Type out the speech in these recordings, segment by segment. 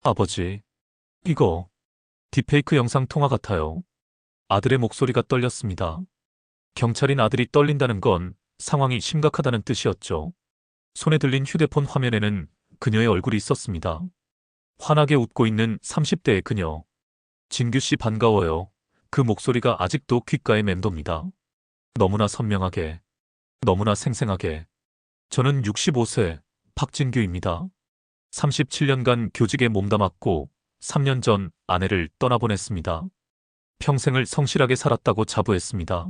아버지, 이거 딥페이크 영상 통화 같아요. 아들의 목소리가 떨렸습니다. 경찰인 아들이 떨린다는 건 상황이 심각하다는 뜻이었죠. 손에 들린 휴대폰 화면에는 그녀의 얼굴이 있었습니다. 환하게 웃고 있는 30대의 그녀. 진규 씨 반가워요. 그 목소리가 아직도 귓가에 맴돕니다. 너무나 선명하게, 너무나 생생하게. 저는 65세 박진규입니다. 37년간 교직에 몸담았고 3년 전 아내를 떠나보냈습니다. 평생을 성실하게 살았다고 자부했습니다.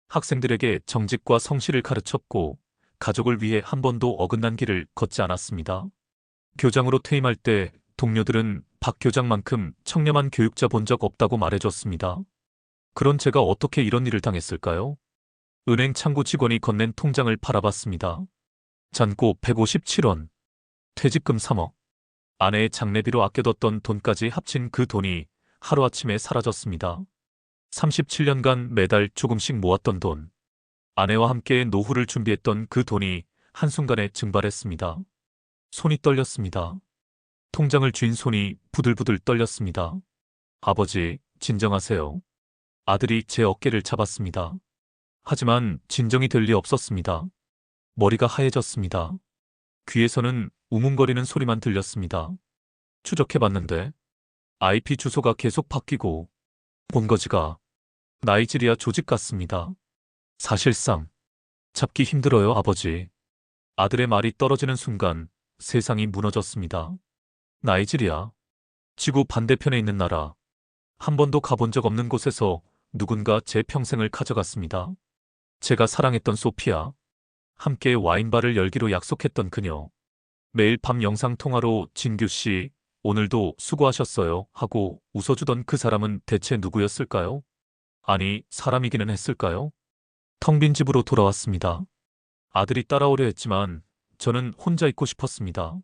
학생들에게 정직과 성실을 가르쳤고 가족을 위해 한 번도 어긋난 길을 걷지 않았습니다. 교장으로 퇴임할 때 동료들은 박 교장만큼 청렴한 교육자 본 적 없다고 말해줬습니다. 그런 제가 어떻게 이런 일을 당했을까요? 은행 창구 직원이 건넨 통장을 바라봤습니다. 잔고 157원, 퇴직금 3억, 아내의 장례비로 아껴뒀던 돈까지 합친 그 돈이 하루아침에 사라졌습니다. 37년간 매달 조금씩 모았던 돈, 아내와 함께 노후를 준비했던 그 돈이 한순간에 증발했습니다. 손이 떨렸습니다. 통장을 쥔 손이 부들부들 떨렸습니다. 아버지, 진정하세요. 아들이 제 어깨를 잡았습니다. 하지만 진정이 될 리 없었습니다. 머리가 하얘졌습니다. 귀에서는 웅웅거리는 소리만 들렸습니다. 추적해봤는데 IP 주소가 계속 바뀌고 본거지가 나이지리아 조직 같습니다. 사실상 잡기 힘들어요, 아버지. 아들의 말이 떨어지는 순간 세상이 무너졌습니다. 나이지리아, 지구 반대편에 있는 나라. 한 번도 가본 적 없는 곳에서 누군가 제 평생을 가져갔습니다. 제가 사랑했던 소피아, 함께 와인바를 열기로 약속했던 그녀. 매일 밤 영상통화로 진규 씨, 오늘도 수고하셨어요 하고 웃어주던 그 사람은 대체 누구였을까요? 아니, 사람이기는 했을까요? 텅 빈 집으로 돌아왔습니다. 아들이 따라오려 했지만 저는 혼자 있고 싶었습니다.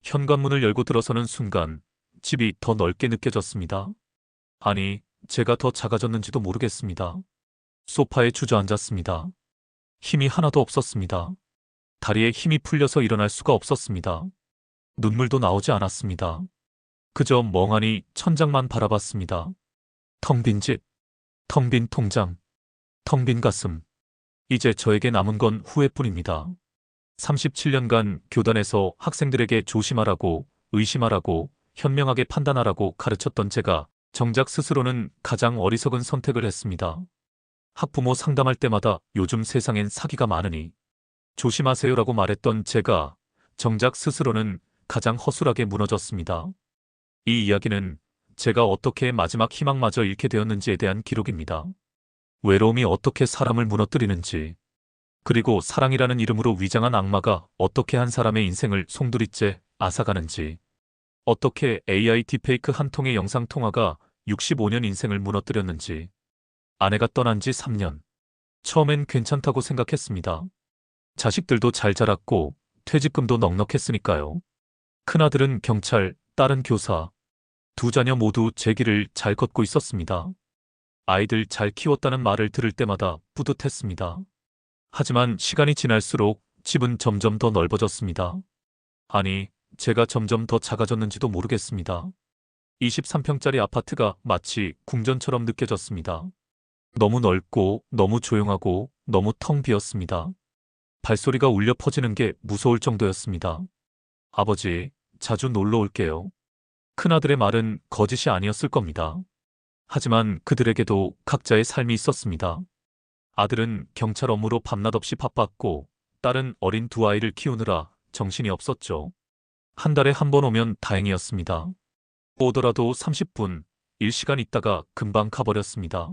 현관문을 열고 들어서는 순간 집이 더 넓게 느껴졌습니다. 아니, 제가 더 작아졌는지도 모르겠습니다. 소파에 주저앉았습니다. 힘이 하나도 없었습니다. 다리에 힘이 풀려서 일어날 수가 없었습니다. 눈물도 나오지 않았습니다. 그저 멍하니 천장만 바라봤습니다. 텅 빈 집, 텅 빈 통장, 텅 빈 가슴. 이제 저에게 남은 건 후회뿐입니다. 37년간 교단에서 학생들에게 조심하라고, 의심하라고, 현명하게 판단하라고 가르쳤던 제가 정작 스스로는 가장 어리석은 선택을 했습니다. 학부모 상담할 때마다 요즘 세상엔 사기가 많으니 조심하세요라고 말했던 제가 정작 스스로는 가장 허술하게 무너졌습니다. 이 이야기는 제가 어떻게 마지막 희망마저 잃게 되었는지에 대한 기록입니다. 외로움이 어떻게 사람을 무너뜨리는지, 그리고 사랑이라는 이름으로 위장한 악마가 어떻게 한 사람의 인생을 송두리째 앗아가는지, 어떻게 AI 딥페이크 한 통의 영상통화가 65년 인생을 무너뜨렸는지. 아내가 떠난 지 3년. 처음엔 괜찮다고 생각했습니다. 자식들도 잘 자랐고 퇴직금도 넉넉했으니까요. 큰아들은 경찰, 딸은 교사. 두 자녀 모두 제 길을 잘 걷고 있었습니다. 아이들 잘 키웠다는 말을 들을 때마다 뿌듯했습니다. 하지만 시간이 지날수록 집은 점점 더 넓어졌습니다. 아니, 제가 점점 더 작아졌는지도 모르겠습니다. 23평짜리 아파트가 마치 궁전처럼 느껴졌습니다. 너무 넓고 너무 조용하고 너무 텅 비었습니다. 발소리가 울려 퍼지는 게 무서울 정도였습니다. 아버지, 자주 놀러 올게요. 큰아들의 말은 거짓이 아니었을 겁니다. 하지만 그들에게도 각자의 삶이 있었습니다. 아들은 경찰 업무로 밤낮 없이 바빴고 딸은 어린 두 아이를 키우느라 정신이 없었죠. 한 달에 한 번 오면 다행이었습니다. 오더라도 30분, 1시간 있다가 금방 가버렸습니다.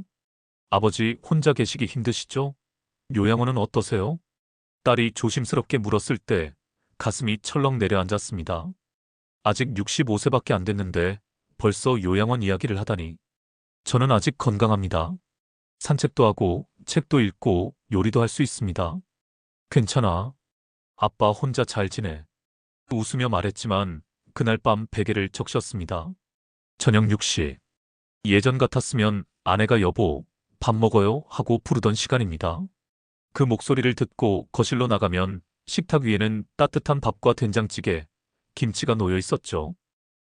아버지 혼자 계시기 힘드시죠? 요양원은 어떠세요? 딸이 조심스럽게 물었을 때 가슴이 철렁 내려앉았습니다. 아직 65세밖에 안 됐는데 벌써 요양원 이야기를 하다니. 저는 아직 건강합니다. 산책도 하고 책도 읽고 요리도 할 수 있습니다. 괜찮아. 아빠 혼자 잘 지내. 웃으며 말했지만 그날 밤 베개를 적셨습니다. 저녁 6시. 예전 같았으면 아내가 여보, 밥 먹어요 하고 부르던 시간입니다. 그 목소리를 듣고 거실로 나가면 식탁 위에는 따뜻한 밥과 된장찌개, 김치가 놓여 있었죠.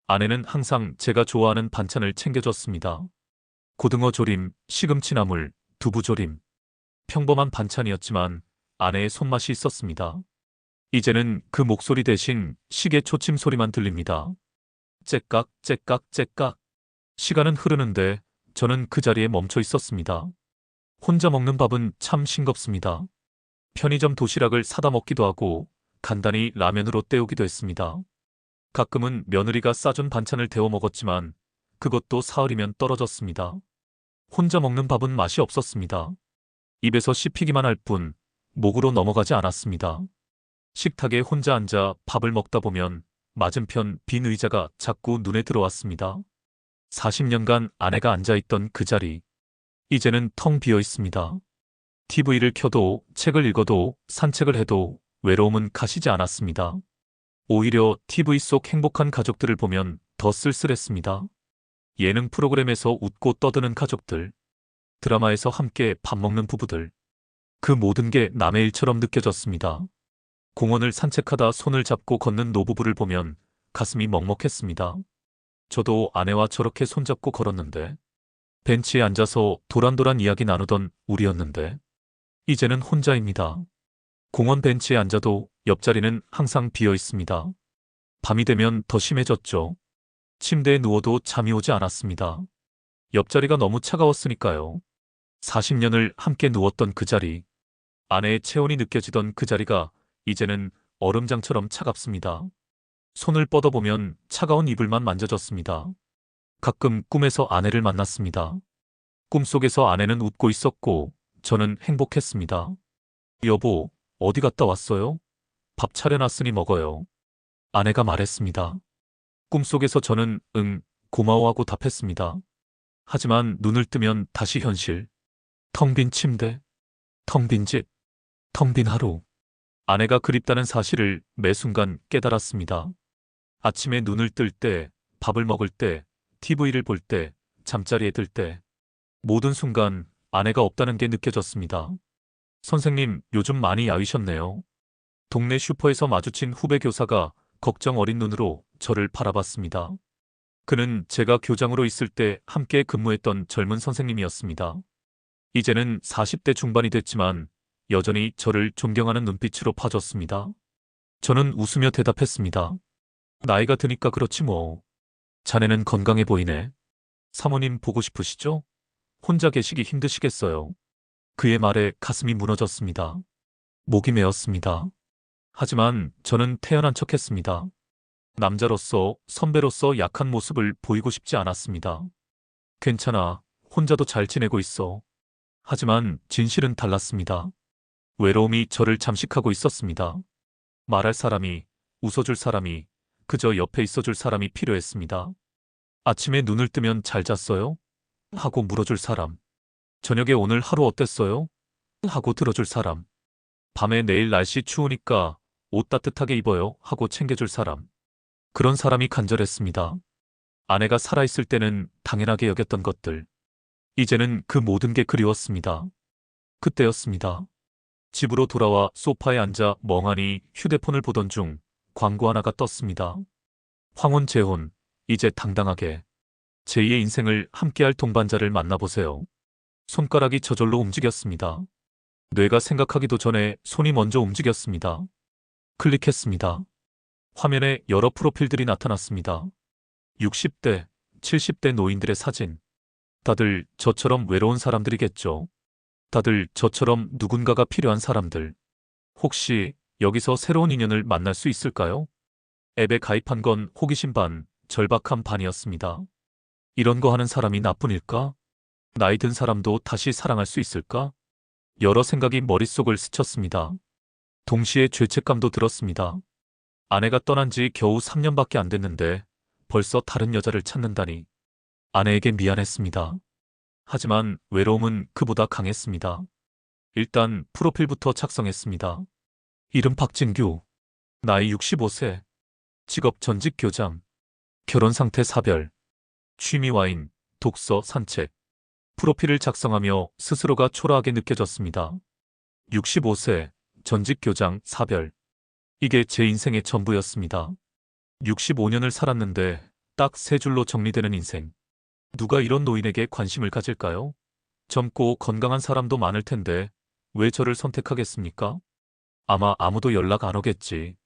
아내는 항상 제가 좋아하는 반찬을 챙겨줬습니다. 고등어 조림, 시금치 나물, 두부 조림. 평범한 반찬이었지만 아내의 손맛이 있었습니다. 이제는 그 목소리 대신 시계 초침 소리만 들립니다. 째깍, 째깍, 째깍. 시간은 흐르는데 저는 그 자리에 멈춰 있었습니다. 혼자 먹는 밥은 참 싱겁습니다. 편의점 도시락을 사다 먹기도 하고 간단히 라면으로 때우기도 했습니다. 가끔은 며느리가 싸준 반찬을 데워 먹었지만 그것도 사흘이면 떨어졌습니다. 혼자 먹는 밥은 맛이 없었습니다. 입에서 씹히기만 할 뿐 목으로 넘어가지 않았습니다. 식탁에 혼자 앉아 밥을 먹다 보면 맞은편 빈 의자가 자꾸 눈에 들어왔습니다. 40년간 아내가 앉아있던 그 자리, 이제는 텅 비어 있습니다. TV를 켜도 책을 읽어도 산책을 해도 외로움은 가시지 않았습니다. 오히려 TV 속 행복한 가족들을 보면 더 쓸쓸했습니다. 예능 프로그램에서 웃고 떠드는 가족들, 드라마에서 함께 밥 먹는 부부들, 그 모든 게 남의 일처럼 느껴졌습니다. 공원을 산책하다 손을 잡고 걷는 노부부를 보면 가슴이 먹먹했습니다. 저도 아내와 저렇게 손잡고 걸었는데, 벤치에 앉아서 도란도란 이야기 나누던 우리였는데, 이제는 혼자입니다. 공원 벤치에 앉아도 옆자리는 항상 비어 있습니다. 밤이 되면 더 심해졌죠. 침대에 누워도 잠이 오지 않았습니다. 옆자리가 너무 차가웠으니까요. 40년을 함께 누웠던 그 자리, 아내의 체온이 느껴지던 그 자리가 이제는 얼음장처럼 차갑습니다. 손을 뻗어보면 차가운 이불만 만져졌습니다. 가끔 꿈에서 아내를 만났습니다. 꿈속에서 아내는 웃고 있었고 저는 행복했습니다. 여보, 어디 갔다 왔어요? 밥 차려놨으니 먹어요. 아내가 말했습니다. 꿈속에서 저는 응, 고마워하고 답했습니다. 하지만 눈을 뜨면 다시 현실. 텅 빈 침대, 텅 빈 집, 텅 빈 하루. 아내가 그립다는 사실을 매 순간 깨달았습니다. 아침에 눈을 뜰 때, 밥을 먹을 때, TV를 볼 때, 잠자리에 들 때, 모든 순간 아내가 없다는 게 느껴졌습니다. 선생님, 요즘 많이 야위셨네요. 동네 슈퍼에서 마주친 후배 교사가 걱정 어린 눈으로 저를 바라봤습니다. 그는 제가 교장으로 있을 때 함께 근무했던 젊은 선생님이었습니다. 이제는 40대 중반이 됐지만 여전히 저를 존경하는 눈빛으로 봐줬습니다. 저는 웃으며 대답했습니다. 나이가 드니까 그렇지 뭐. 자네는 건강해 보이네. 사모님 보고 싶으시죠? 혼자 계시기 힘드시겠어요. 그의 말에 가슴이 무너졌습니다. 목이 메었습니다. 하지만 저는 태연한 척했습니다. 남자로서, 선배로서 약한 모습을 보이고 싶지 않았습니다. 괜찮아. 혼자도 잘 지내고 있어. 하지만 진실은 달랐습니다. 외로움이 저를 잠식하고 있었습니다. 말할 사람이, 웃어줄 사람이, 그저 옆에 있어줄 사람이 필요했습니다. 아침에 눈을 뜨면 잘 잤어요? 하고 물어줄 사람. 저녁에 오늘 하루 어땠어요? 하고 들어줄 사람. 밤에 내일 날씨 추우니까 옷 따뜻하게 입어요 하고 챙겨줄 사람. 그런 사람이 간절했습니다. 아내가 살아있을 때는 당연하게 여겼던 것들. 이제는 그 모든 게 그리웠습니다. 그때였습니다. 집으로 돌아와 소파에 앉아 멍하니 휴대폰을 보던 중 광고 하나가 떴습니다. 황혼 재혼, 이제 당당하게. 제2의 인생을 함께할 동반자를 만나보세요. 손가락이 저절로 움직였습니다. 뇌가 생각하기도 전에 손이 먼저 움직였습니다. 클릭했습니다. 화면에 여러 프로필들이 나타났습니다. 60대, 70대 노인들의 사진. 다들 저처럼 외로운 사람들이겠죠. 다들 저처럼 누군가가 필요한 사람들. 혹시 여기서 새로운 인연을 만날 수 있을까요? 앱에 가입한 건 호기심 반, 절박함 반이었습니다. 이런 거 하는 사람이 나뿐일까? 나이 든 사람도 다시 사랑할 수 있을까? 여러 생각이 머릿속을 스쳤습니다. 동시에 죄책감도 들었습니다. 아내가 떠난 지 겨우 3년밖에 안 됐는데 벌써 다른 여자를 찾는다니. 아내에게 미안했습니다. 하지만 외로움은 그보다 강했습니다. 일단 프로필부터 작성했습니다. 이름 박진규. 나이 65세. 직업 전직 교장. 결혼 상태 사별. 취미 와인, 독서, 산책. 프로필을 작성하며 스스로가 초라하게 느껴졌습니다. 65세, 전직 교장, 사별. 이게 제 인생의 전부였습니다. 65년을 살았는데 딱 세 줄로 정리되는 인생. 누가 이런 노인에게 관심을 가질까요? 젊고 건강한 사람도 많을 텐데 왜 저를 선택하겠습니까? 아마 아무도 연락 안 오겠지.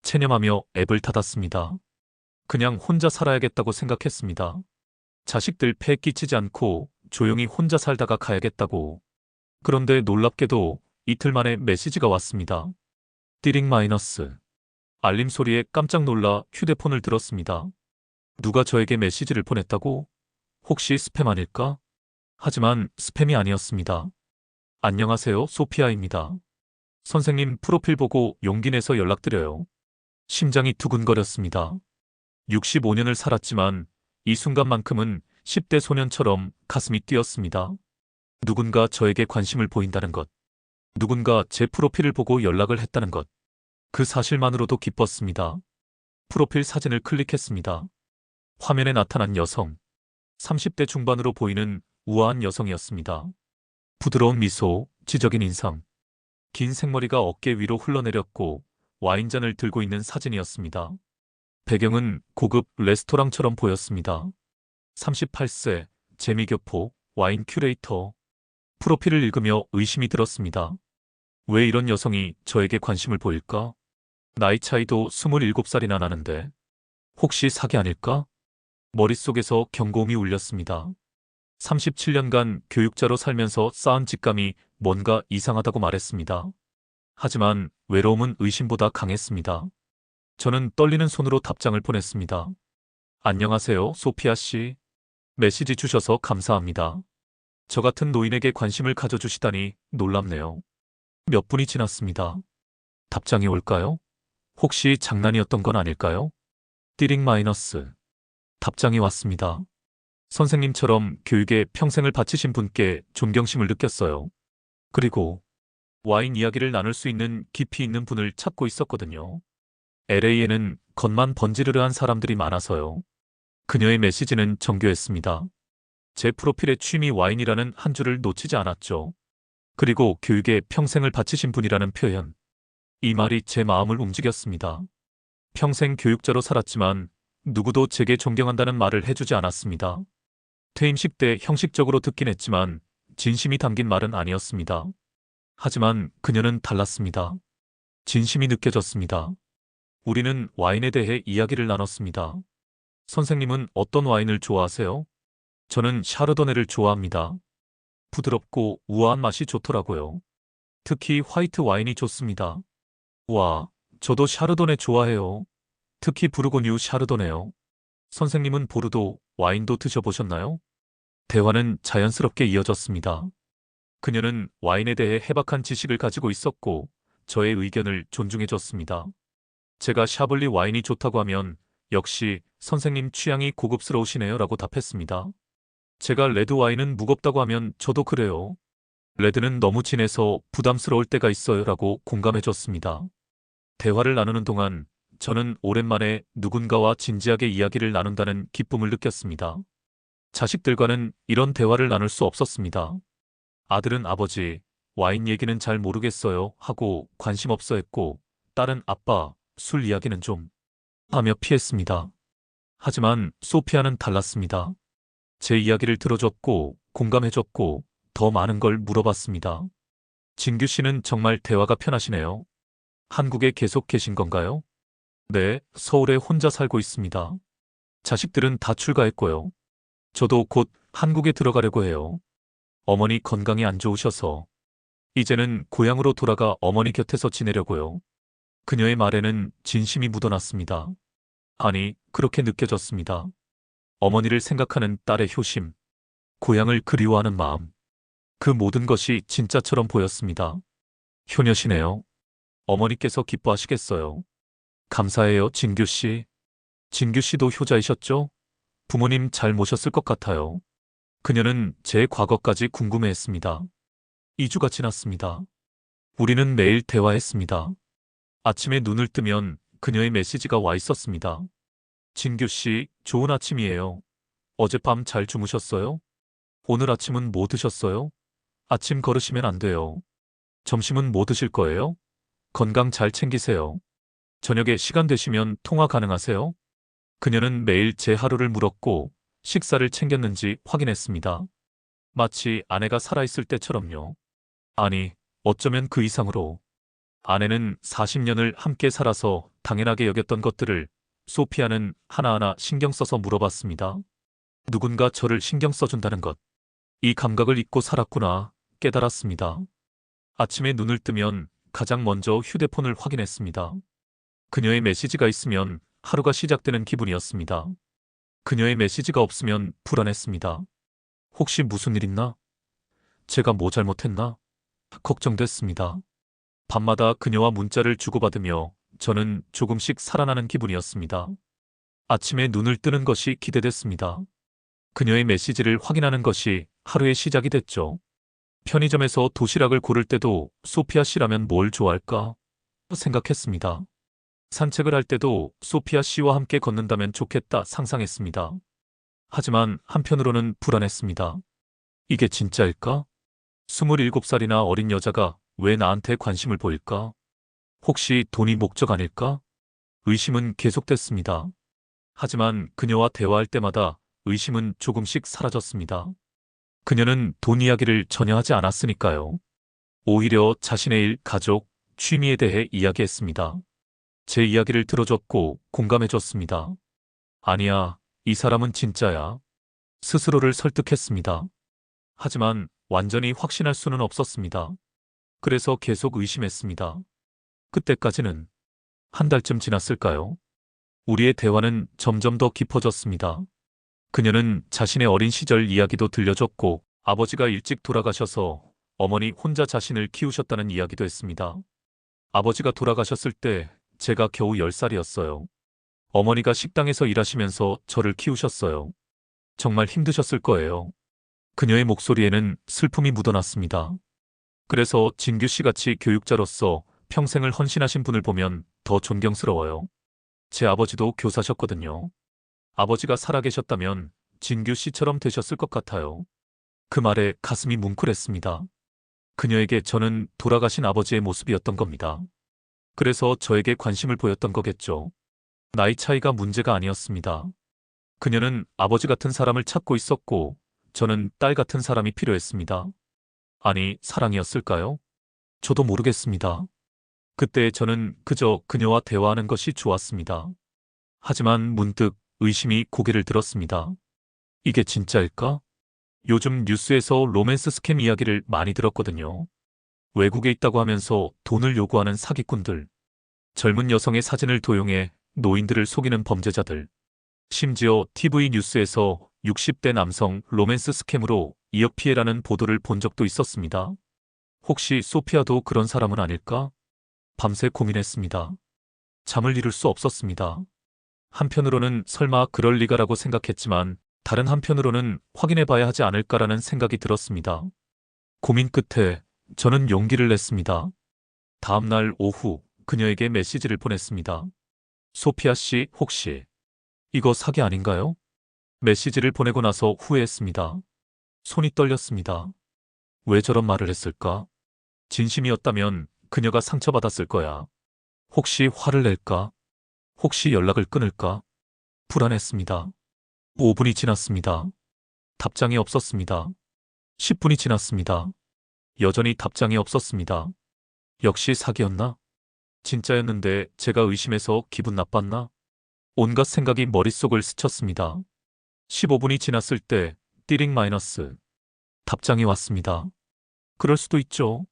체념하며 앱을 닫았습니다. 그냥 혼자 살아야겠다고 생각했습니다. 자식들 폐 끼치지 않고 조용히 혼자 살다가 가야겠다고. 그런데 놀랍게도 이틀 만에 메시지가 왔습니다. 띠링 마이너스. 알림 소리에 깜짝 놀라 휴대폰을 들었습니다. 누가 저에게 메시지를 보냈다고? 혹시 스팸 아닐까? 하지만 스팸이 아니었습니다. 안녕하세요, 소피아입니다. 선생님 프로필 보고 용기 내서 연락드려요. 심장이 두근거렸습니다. 65년을 살았지만 이 순간만큼은 10대 소년처럼 가슴이 뛰었습니다. 누군가 저에게 관심을 보인다는 것. 누군가 제 프로필을 보고 연락을 했다는 것. 그 사실만으로도 기뻤습니다. 프로필 사진을 클릭했습니다. 화면에 나타난 여성. 30대 중반으로 보이는 우아한 여성이었습니다. 부드러운 미소, 지적인 인상. 긴 생머리가 어깨 위로 흘러내렸고 와인잔을 들고 있는 사진이었습니다. 배경은 고급 레스토랑처럼 보였습니다. 38세, 재미교포, 와인 큐레이터. 프로필을 읽으며 의심이 들었습니다. 왜 이런 여성이 저에게 관심을 보일까? 나이 차이도 27살이나 나는데. 혹시 사기 아닐까? 머릿속에서 경고음이 울렸습니다. 37년간 교육자로 살면서 쌓은 직감이 뭔가 이상하다고 말했습니다. 하지만 외로움은 의심보다 강했습니다. 저는 떨리는 손으로 답장을 보냈습니다. 안녕하세요, 소피아 씨. 메시지 주셔서 감사합니다. 저 같은 노인에게 관심을 가져주시다니 놀랍네요. 몇 분이 지났습니다. 답장이 올까요? 혹시 장난이었던 건 아닐까요? 띠링 마이너스. 답장이 왔습니다. 선생님처럼 교육에 평생을 바치신 분께 존경심을 느꼈어요. 그리고 와인 이야기를 나눌 수 있는 깊이 있는 분을 찾고 있었거든요. LA에는 겉만 번지르르한 사람들이 많아서요. 그녀의 메시지는 정교했습니다. 제 프로필에 취미 와인이라는 한 줄을 놓치지 않았죠. 그리고 교육에 평생을 바치신 분이라는 표현. 이 말이 제 마음을 움직였습니다. 평생 교육자로 살았지만 누구도 제게 존경한다는 말을 해주지 않았습니다. 퇴임식 때 형식적으로 듣긴 했지만 진심이 담긴 말은 아니었습니다. 하지만 그녀는 달랐습니다. 진심이 느껴졌습니다. 우리는 와인에 대해 이야기를 나눴습니다. 선생님은 어떤 와인을 좋아하세요? 저는 샤르도네를 좋아합니다. 부드럽고 우아한 맛이 좋더라고요. 특히 화이트 와인이 좋습니다. 와, 저도 샤르도네 좋아해요. 특히 부르고뉴 샤르도네요. 선생님은 보르도 와인도 드셔보셨나요? 대화는 자연스럽게 이어졌습니다. 그녀는 와인에 대해 해박한 지식을 가지고 있었고 저의 의견을 존중해줬습니다. 제가 샤블리 와인이 좋다고 하면 역시 선생님 취향이 고급스러우시네요 라고 답했습니다. 제가 레드 와인은 무겁다고 하면 저도 그래요. 레드는 너무 진해서 부담스러울 때가 있어요 라고 공감해줬습니다. 대화를 나누는 동안 저는 오랜만에 누군가와 진지하게 이야기를 나눈다는 기쁨을 느꼈습니다. 자식들과는 이런 대화를 나눌 수 없었습니다. 아들은 아버지, 와인 얘기는 잘 모르겠어요 하고 관심 없어 했고, 딸은 아빠, 술 이야기는 좀 하며 피했습니다. 하지만 소피아는 달랐습니다. 제 이야기를 들어줬고, 공감해줬고, 더 많은 걸 물어봤습니다. 진규 씨는 정말 대화가 편하시네요. 한국에 계속 계신 건가요? 네, 서울에 혼자 살고 있습니다. 자식들은 다 출가했고요. 저도 곧 한국에 들어가려고 해요. 어머니 건강이 안 좋으셔서. 이제는 고향으로 돌아가 어머니 곁에서 지내려고요. 그녀의 말에는 진심이 묻어났습니다. 아니, 그렇게 느껴졌습니다. 어머니를 생각하는 딸의 효심, 고향을 그리워하는 마음. 그 모든 것이 진짜처럼 보였습니다. 효녀시네요. 어머니께서 기뻐하시겠어요. 감사해요, 진규 씨. 진규 씨도 효자이셨죠? 부모님 잘 모셨을 것 같아요. 그녀는 제 과거까지 궁금해했습니다. 2주가 지났습니다. 우리는 매일 대화했습니다. 아침에 눈을 뜨면 그녀의 메시지가 와 있었습니다. 진규 씨, 좋은 아침이에요. 어젯밤 잘 주무셨어요? 오늘 아침은 뭐 드셨어요? 아침 걸으시면 안 돼요. 점심은 뭐 드실 거예요? 건강 잘 챙기세요. 저녁에 시간 되시면 통화 가능하세요? 그녀는 매일 제 하루를 물었고 식사를 챙겼는지 확인했습니다. 마치 아내가 살아있을 때처럼요. 아니, 어쩌면 그 이상으로. 아내는 40년을 함께 살아서 당연하게 여겼던 것들을 소피아는 하나하나 신경 써서 물어봤습니다. 누군가 저를 신경 써준다는 것. 이 감각을 잊고 살았구나 깨달았습니다. 아침에 눈을 뜨면 가장 먼저 휴대폰을 확인했습니다. 그녀의 메시지가 있으면 하루가 시작되는 기분이었습니다. 그녀의 메시지가 없으면 불안했습니다. 혹시 무슨 일 있나? 제가 뭐 잘못했나? 걱정됐습니다. 밤마다 그녀와 문자를 주고받으며 저는 조금씩 살아나는 기분이었습니다. 아침에 눈을 뜨는 것이 기대됐습니다. 그녀의 메시지를 확인하는 것이 하루의 시작이 됐죠. 편의점에서 도시락을 고를 때도 소피아 씨라면 뭘 좋아할까 생각했습니다. 산책을 할 때도 소피아 씨와 함께 걷는다면 좋겠다 상상했습니다. 하지만 한편으로는 불안했습니다. 이게 진짜일까? 27살이나 어린 여자가 왜 나한테 관심을 보일까? 혹시 돈이 목적 아닐까? 의심은 계속됐습니다. 하지만 그녀와 대화할 때마다 의심은 조금씩 사라졌습니다. 그녀는 돈 이야기를 전혀 하지 않았으니까요. 오히려 자신의 일, 가족, 취미에 대해 이야기했습니다. 제 이야기를 들어줬고 공감해줬습니다. 아니야, 이 사람은 진짜야. 스스로를 설득했습니다. 하지만 완전히 확신할 수는 없었습니다. 그래서 계속 의심했습니다. 그때까지는 한 달쯤 지났을까요? 우리의 대화는 점점 더 깊어졌습니다. 그녀는 자신의 어린 시절 이야기도 들려줬고 아버지가 일찍 돌아가셔서 어머니 혼자 자신을 키우셨다는 이야기도 했습니다. 아버지가 돌아가셨을 때 제가 겨우 10살이었어요. 어머니가 식당에서 일하시면서 저를 키우셨어요. 정말 힘드셨을 거예요. 그녀의 목소리에는 슬픔이 묻어났습니다. 그래서 진규 씨 같이 교육자로서 평생을 헌신하신 분을 보면 더 존경스러워요. 제 아버지도 교사셨거든요. 아버지가 살아계셨다면 진규 씨처럼 되셨을 것 같아요. 그 말에 가슴이 뭉클했습니다. 그녀에게 저는 돌아가신 아버지의 모습이었던 겁니다. 그래서 저에게 관심을 보였던 거겠죠. 나이 차이가 문제가 아니었습니다. 그녀는 아버지 같은 사람을 찾고 있었고 저는 딸 같은 사람이 필요했습니다. 아니, 사랑이었을까요? 저도 모르겠습니다. 그때 저는 그저 그녀와 대화하는 것이 좋았습니다. 하지만 문득 의심이 고개를 들었습니다. 이게 진짜일까? 요즘 뉴스에서 로맨스 스캠 이야기를 많이 들었거든요. 외국에 있다고 하면서 돈을 요구하는 사기꾼들, 젊은 여성의 사진을 도용해 노인들을 속이는 범죄자들, 심지어 TV 뉴스에서 60대 남성 로맨스 스캠으로 2억 피해라는 보도를 본 적도 있었습니다. 혹시 소피아도 그런 사람은 아닐까? 밤새 고민했습니다. 잠을 이룰 수 없었습니다. 한편으로는 설마 그럴 리가라고 생각했지만 다른 한편으로는 확인해봐야 하지 않을까라는 생각이 들었습니다. 고민 끝에 저는 용기를 냈습니다. 다음 날 오후 그녀에게 메시지를 보냈습니다. 소피아 씨, 혹시 이거 사기 아닌가요? 메시지를 보내고 나서 후회했습니다. 손이 떨렸습니다. 왜 저런 말을 했을까? 진심이었다면 그녀가 상처받았을 거야. 혹시 화를 낼까? 혹시 연락을 끊을까? 불안했습니다. 5분이 지났습니다. 답장이 없었습니다. 10분이 지났습니다. 여전히 답장이 없었습니다. 역시 사기였나? 진짜였는데 제가 의심해서 기분 나빴나? 온갖 생각이 머릿속을 스쳤습니다. 15분이 지났을 때 띠링 마이너스. 답장이 왔습니다. 그럴 수도 있죠.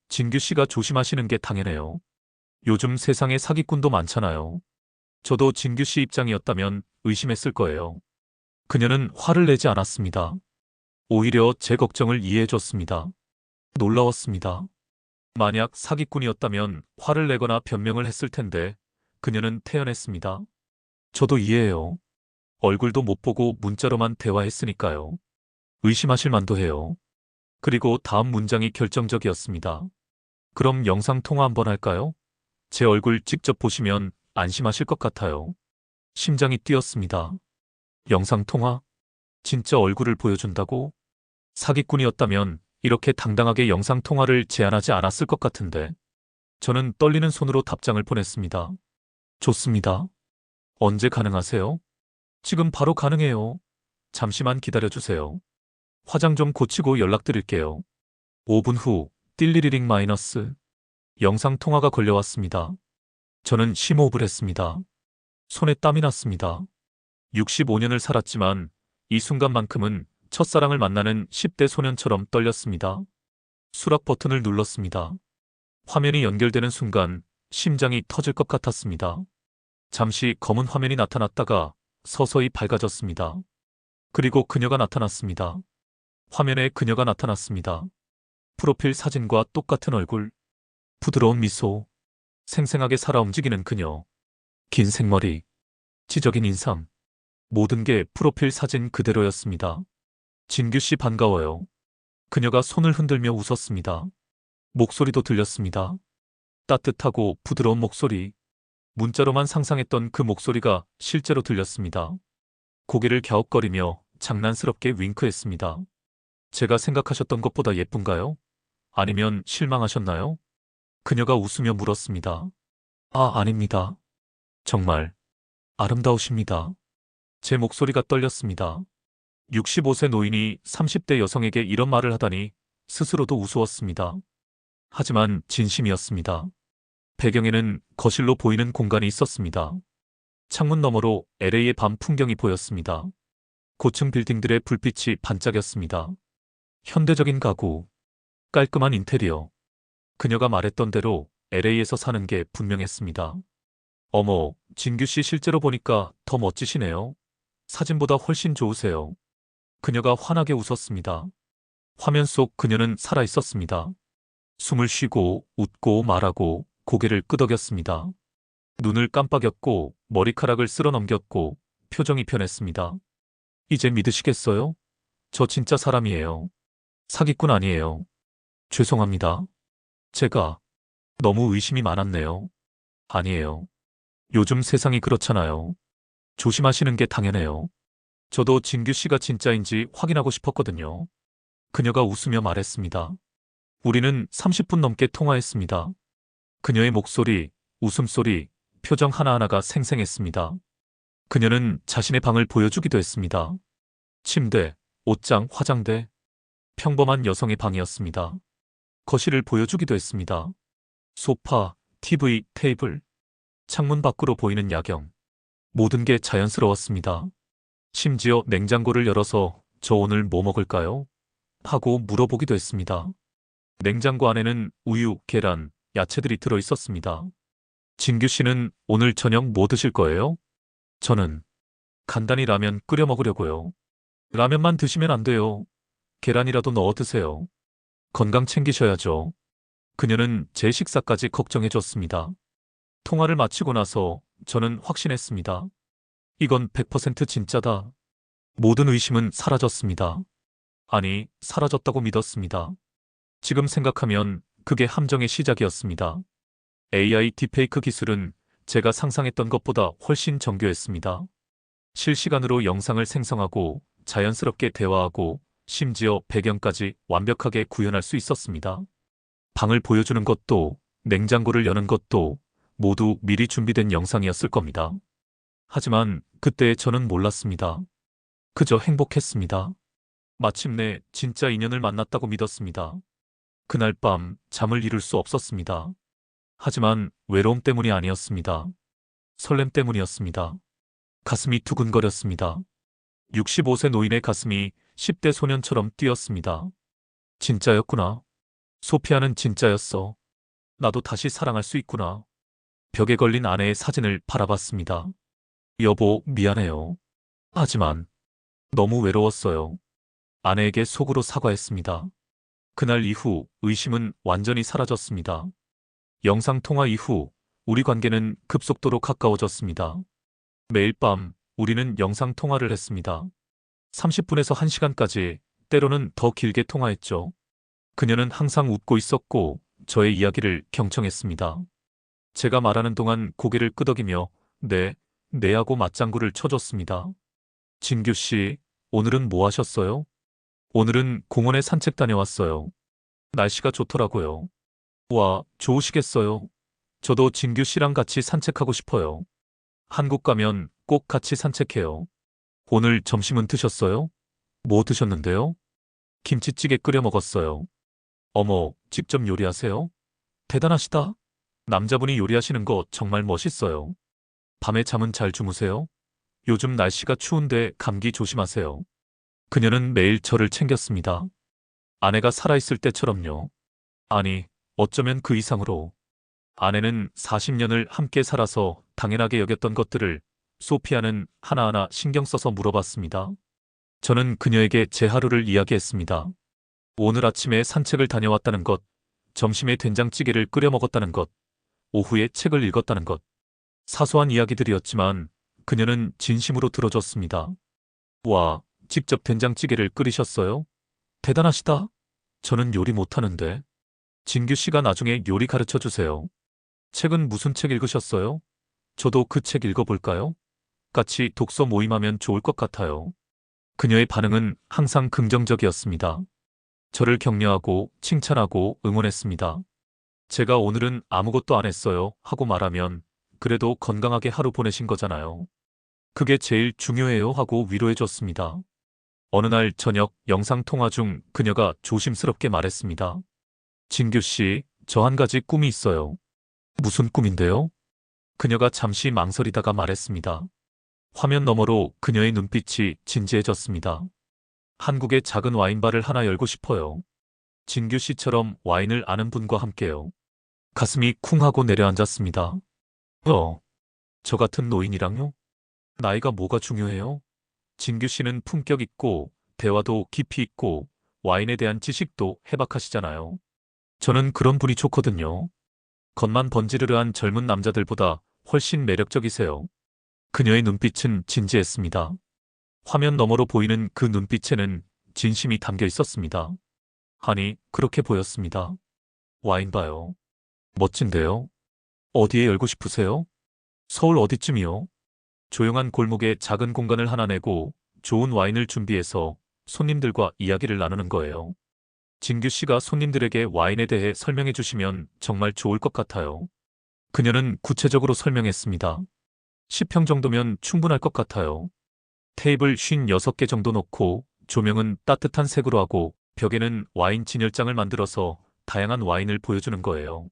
진규 씨가 조심하시는 게 당연해요. 요즘 세상에 사기꾼도 많잖아요. 저도 진규 씨 입장이었다면 의심했을 거예요. 그녀는 화를 내지 않았습니다. 오히려 제 걱정을 이해해줬습니다. 놀라웠습니다. 만약 사기꾼이었다면 화를 내거나 변명을 했을 텐데 그녀는 태연했습니다. 저도 이해해요. 얼굴도 못 보고 문자로만 대화했으니까요. 의심하실 만도 해요. 그리고 다음 문장이 결정적이었습니다. 그럼 영상통화 한번 할까요? 제 얼굴 직접 보시면 안심하실 것 같아요. 심장이 뛰었습니다. 영상통화? 진짜 얼굴을 보여준다고? 사기꾼이었다면 이렇게 당당하게 영상통화를 제안하지 않았을 것 같은데. 저는 떨리는 손으로 답장을 보냈습니다. 좋습니다. 언제 가능하세요? 지금 바로 가능해요. 잠시만 기다려주세요. 화장 좀 고치고 연락드릴게요. 5분 후, 띨리리링 마이너스. 영상 통화가 걸려왔습니다. 저는 심호흡을 했습니다. 손에 땀이 났습니다. 65년을 살았지만 이 순간만큼은 첫사랑을 만나는 10대 소년처럼 떨렸습니다. 수락 버튼을 눌렀습니다. 화면이 연결되는 순간 심장이 터질 것 같았습니다. 잠시 검은 화면이 나타났다가 서서히 밝아졌습니다. 그리고 그녀가 나타났습니다. 화면에 그녀가 나타났습니다. 프로필 사진과 똑같은 얼굴, 부드러운 미소, 생생하게 살아 움직이는 그녀, 긴 생머리, 지적인 인상, 모든 게 프로필 사진 그대로였습니다. 진규 씨 반가워요. 그녀가 손을 흔들며 웃었습니다. 목소리도 들렸습니다. 따뜻하고 부드러운 목소리. 문자로만 상상했던 그 목소리가 실제로 들렸습니다. 고개를 갸웃거리며 장난스럽게 윙크했습니다. 제가 생각하셨던 것보다 예쁜가요? 아니면 실망하셨나요? 그녀가 웃으며 물었습니다. 아, 아닙니다. 정말 아름다우십니다. 제 목소리가 떨렸습니다. 65세 노인이 30대 여성에게 이런 말을 하다니 스스로도 우스웠습니다. 하지만 진심이었습니다. 배경에는 거실로 보이는 공간이 있었습니다. 창문 너머로 LA의 밤 풍경이 보였습니다. 고층 빌딩들의 불빛이 반짝였습니다. 현대적인 가구, 깔끔한 인테리어. 그녀가 말했던 대로 LA에서 사는 게 분명했습니다. 어머, 진규 씨 실제로 보니까 더 멋지시네요. 사진보다 훨씬 좋으세요. 그녀가 환하게 웃었습니다. 화면 속 그녀는 살아 있었습니다. 숨을 쉬고 웃고 말하고 고개를 끄덕였습니다. 눈을 깜빡였고 머리카락을 쓸어 넘겼고 표정이 변했습니다. 이제 믿으시겠어요? 저 진짜 사람이에요. 사기꾼 아니에요. 죄송합니다. 제가 너무 의심이 많았네요. 아니에요. 요즘 세상이 그렇잖아요. 조심하시는 게 당연해요. 저도 진규 씨가 진짜인지 확인하고 싶었거든요. 그녀가 웃으며 말했습니다. 우리는 30분 넘게 통화했습니다. 그녀의 목소리, 웃음소리, 표정 하나하나가 생생했습니다. 그녀는 자신의 방을 보여주기도 했습니다. 침대, 옷장, 화장대. 평범한 여성의 방이었습니다. 거실을 보여주기도 했습니다. 소파, TV, 테이블, 창문 밖으로 보이는 야경. 모든 게 자연스러웠습니다. 심지어 냉장고를 열어서 저 오늘 뭐 먹을까요? 하고 물어보기도 했습니다. 냉장고 안에는 우유, 계란, 야채들이 들어 있었습니다. 진규 씨는 오늘 저녁 뭐 드실 거예요? 저는 간단히 라면 끓여 먹으려고요. 라면만 드시면 안 돼요. 계란이라도 넣어 드세요. 건강 챙기셔야죠. 그녀는 제 식사까지 걱정해 줬습니다. 통화를 마치고 나서 저는 확신했습니다. 이건 100% 진짜다. 모든 의심은 사라졌습니다. 아니, 사라졌다고 믿었습니다. 지금 생각하면 그게 함정의 시작이었습니다. AI 딥페이크 기술은 제가 상상했던 것보다 훨씬 정교했습니다. 실시간으로 영상을 생성하고 자연스럽게 대화하고 심지어 배경까지 완벽하게 구현할 수 있었습니다. 방을 보여주는 것도 냉장고를 여는 것도 모두 미리 준비된 영상이었을 겁니다. 하지만 그때 저는 몰랐습니다. 그저 행복했습니다. 마침내 진짜 인연을 만났다고 믿었습니다. 그날 밤 잠을 이룰 수 없었습니다. 하지만 외로움 때문이 아니었습니다. 설렘 때문이었습니다. 가슴이 두근거렸습니다. 65세 노인의 가슴이 10대 소년처럼 뛰었습니다. 진짜였구나. 소피아는 진짜였어. 나도 다시 사랑할 수 있구나. 벽에 걸린 아내의 사진을 바라봤습니다. 여보, 미안해요. 하지만 너무 외로웠어요. 아내에게 속으로 사과했습니다. 그날 이후 의심은 완전히 사라졌습니다. 영상통화 이후 우리 관계는 급속도로 가까워졌습니다. 매일 밤 우리는 영상통화를 했습니다. 30분에서 1시간까지, 때로는 더 길게 통화했죠. 그녀는 항상 웃고 있었고 저의 이야기를 경청했습니다. 제가 말하는 동안 고개를 끄덕이며 네, 네 하고 맞장구를 쳐줬습니다. 진규 씨, 오늘은 뭐 하셨어요? 오늘은 공원에 산책 다녀왔어요. 날씨가 좋더라고요. 와, 좋으시겠어요. 저도 진규 씨랑 같이 산책하고 싶어요. 한국 가면 꼭 같이 산책해요. 오늘 점심은 드셨어요? 뭐 드셨는데요? 김치찌개 끓여 먹었어요. 어머, 직접 요리하세요? 대단하시다. 남자분이 요리하시는 거 정말 멋있어요. 밤에 잠은 잘 주무세요? 요즘 날씨가 추운데 감기 조심하세요. 그녀는 매일 저를 챙겼습니다. 아내가 살아있을 때처럼요. 아니, 어쩌면 그 이상으로. 아내는 40년을 함께 살아서 당연하게 여겼던 것들을 소피아는 하나하나 신경 써서 물어봤습니다. 저는 그녀에게 제 하루를 이야기했습니다. 오늘 아침에 산책을 다녀왔다는 것, 점심에 된장찌개를 끓여 먹었다는 것, 오후에 책을 읽었다는 것. 사소한 이야기들이었지만 그녀는 진심으로 들어줬습니다. 와, 직접 된장찌개를 끓이셨어요? 대단하시다. 저는 요리 못하는데. 진규 씨가 나중에 요리 가르쳐 주세요. 책은 무슨 책 읽으셨어요? 저도 그 책 읽어볼까요? 같이 독서 모임하면 좋을 것 같아요. 그녀의 반응은 항상 긍정적이었습니다. 저를 격려하고 칭찬하고 응원했습니다. 제가 오늘은 아무것도 안 했어요 하고 말하면 그래도 건강하게 하루 보내신 거잖아요. 그게 제일 중요해요 하고 위로해줬습니다. 어느 날 저녁 영상통화 중 그녀가 조심스럽게 말했습니다. 진규 씨, 저 한 가지 꿈이 있어요. 무슨 꿈인데요? 그녀가 잠시 망설이다가 말했습니다. 화면 너머로 그녀의 눈빛이 진지해졌습니다. 한국의 작은 와인바를 하나 열고 싶어요. 진규 씨처럼 와인을 아는 분과 함께요. 가슴이 쿵 하고 내려앉았습니다. 저 같은 노인이랑요? 나이가 뭐가 중요해요? 진규 씨는 품격 있고 대화도 깊이 있고 와인에 대한 지식도 해박하시잖아요. 저는 그런 분이 좋거든요. 겉만 번지르르한 젊은 남자들보다 훨씬 매력적이세요. 그녀의 눈빛은 진지했습니다. 화면 너머로 보이는 그 눈빛에는 진심이 담겨 있었습니다. 아니, 그렇게 보였습니다. 와인 봐요. 멋진데요? 어디에 열고 싶으세요? 서울 어디쯤이요? 조용한 골목에 작은 공간을 하나 내고 좋은 와인을 준비해서 손님들과 이야기를 나누는 거예요. 진규 씨가 손님들에게 와인에 대해 설명해 주시면 정말 좋을 것 같아요. 그녀는 구체적으로 설명했습니다. 10평 정도면 충분할 것 같아요. 테이블 56개 정도 놓고 조명은 따뜻한 색으로 하고 벽에는 와인 진열장을 만들어서 다양한 와인을 보여주는 거예요.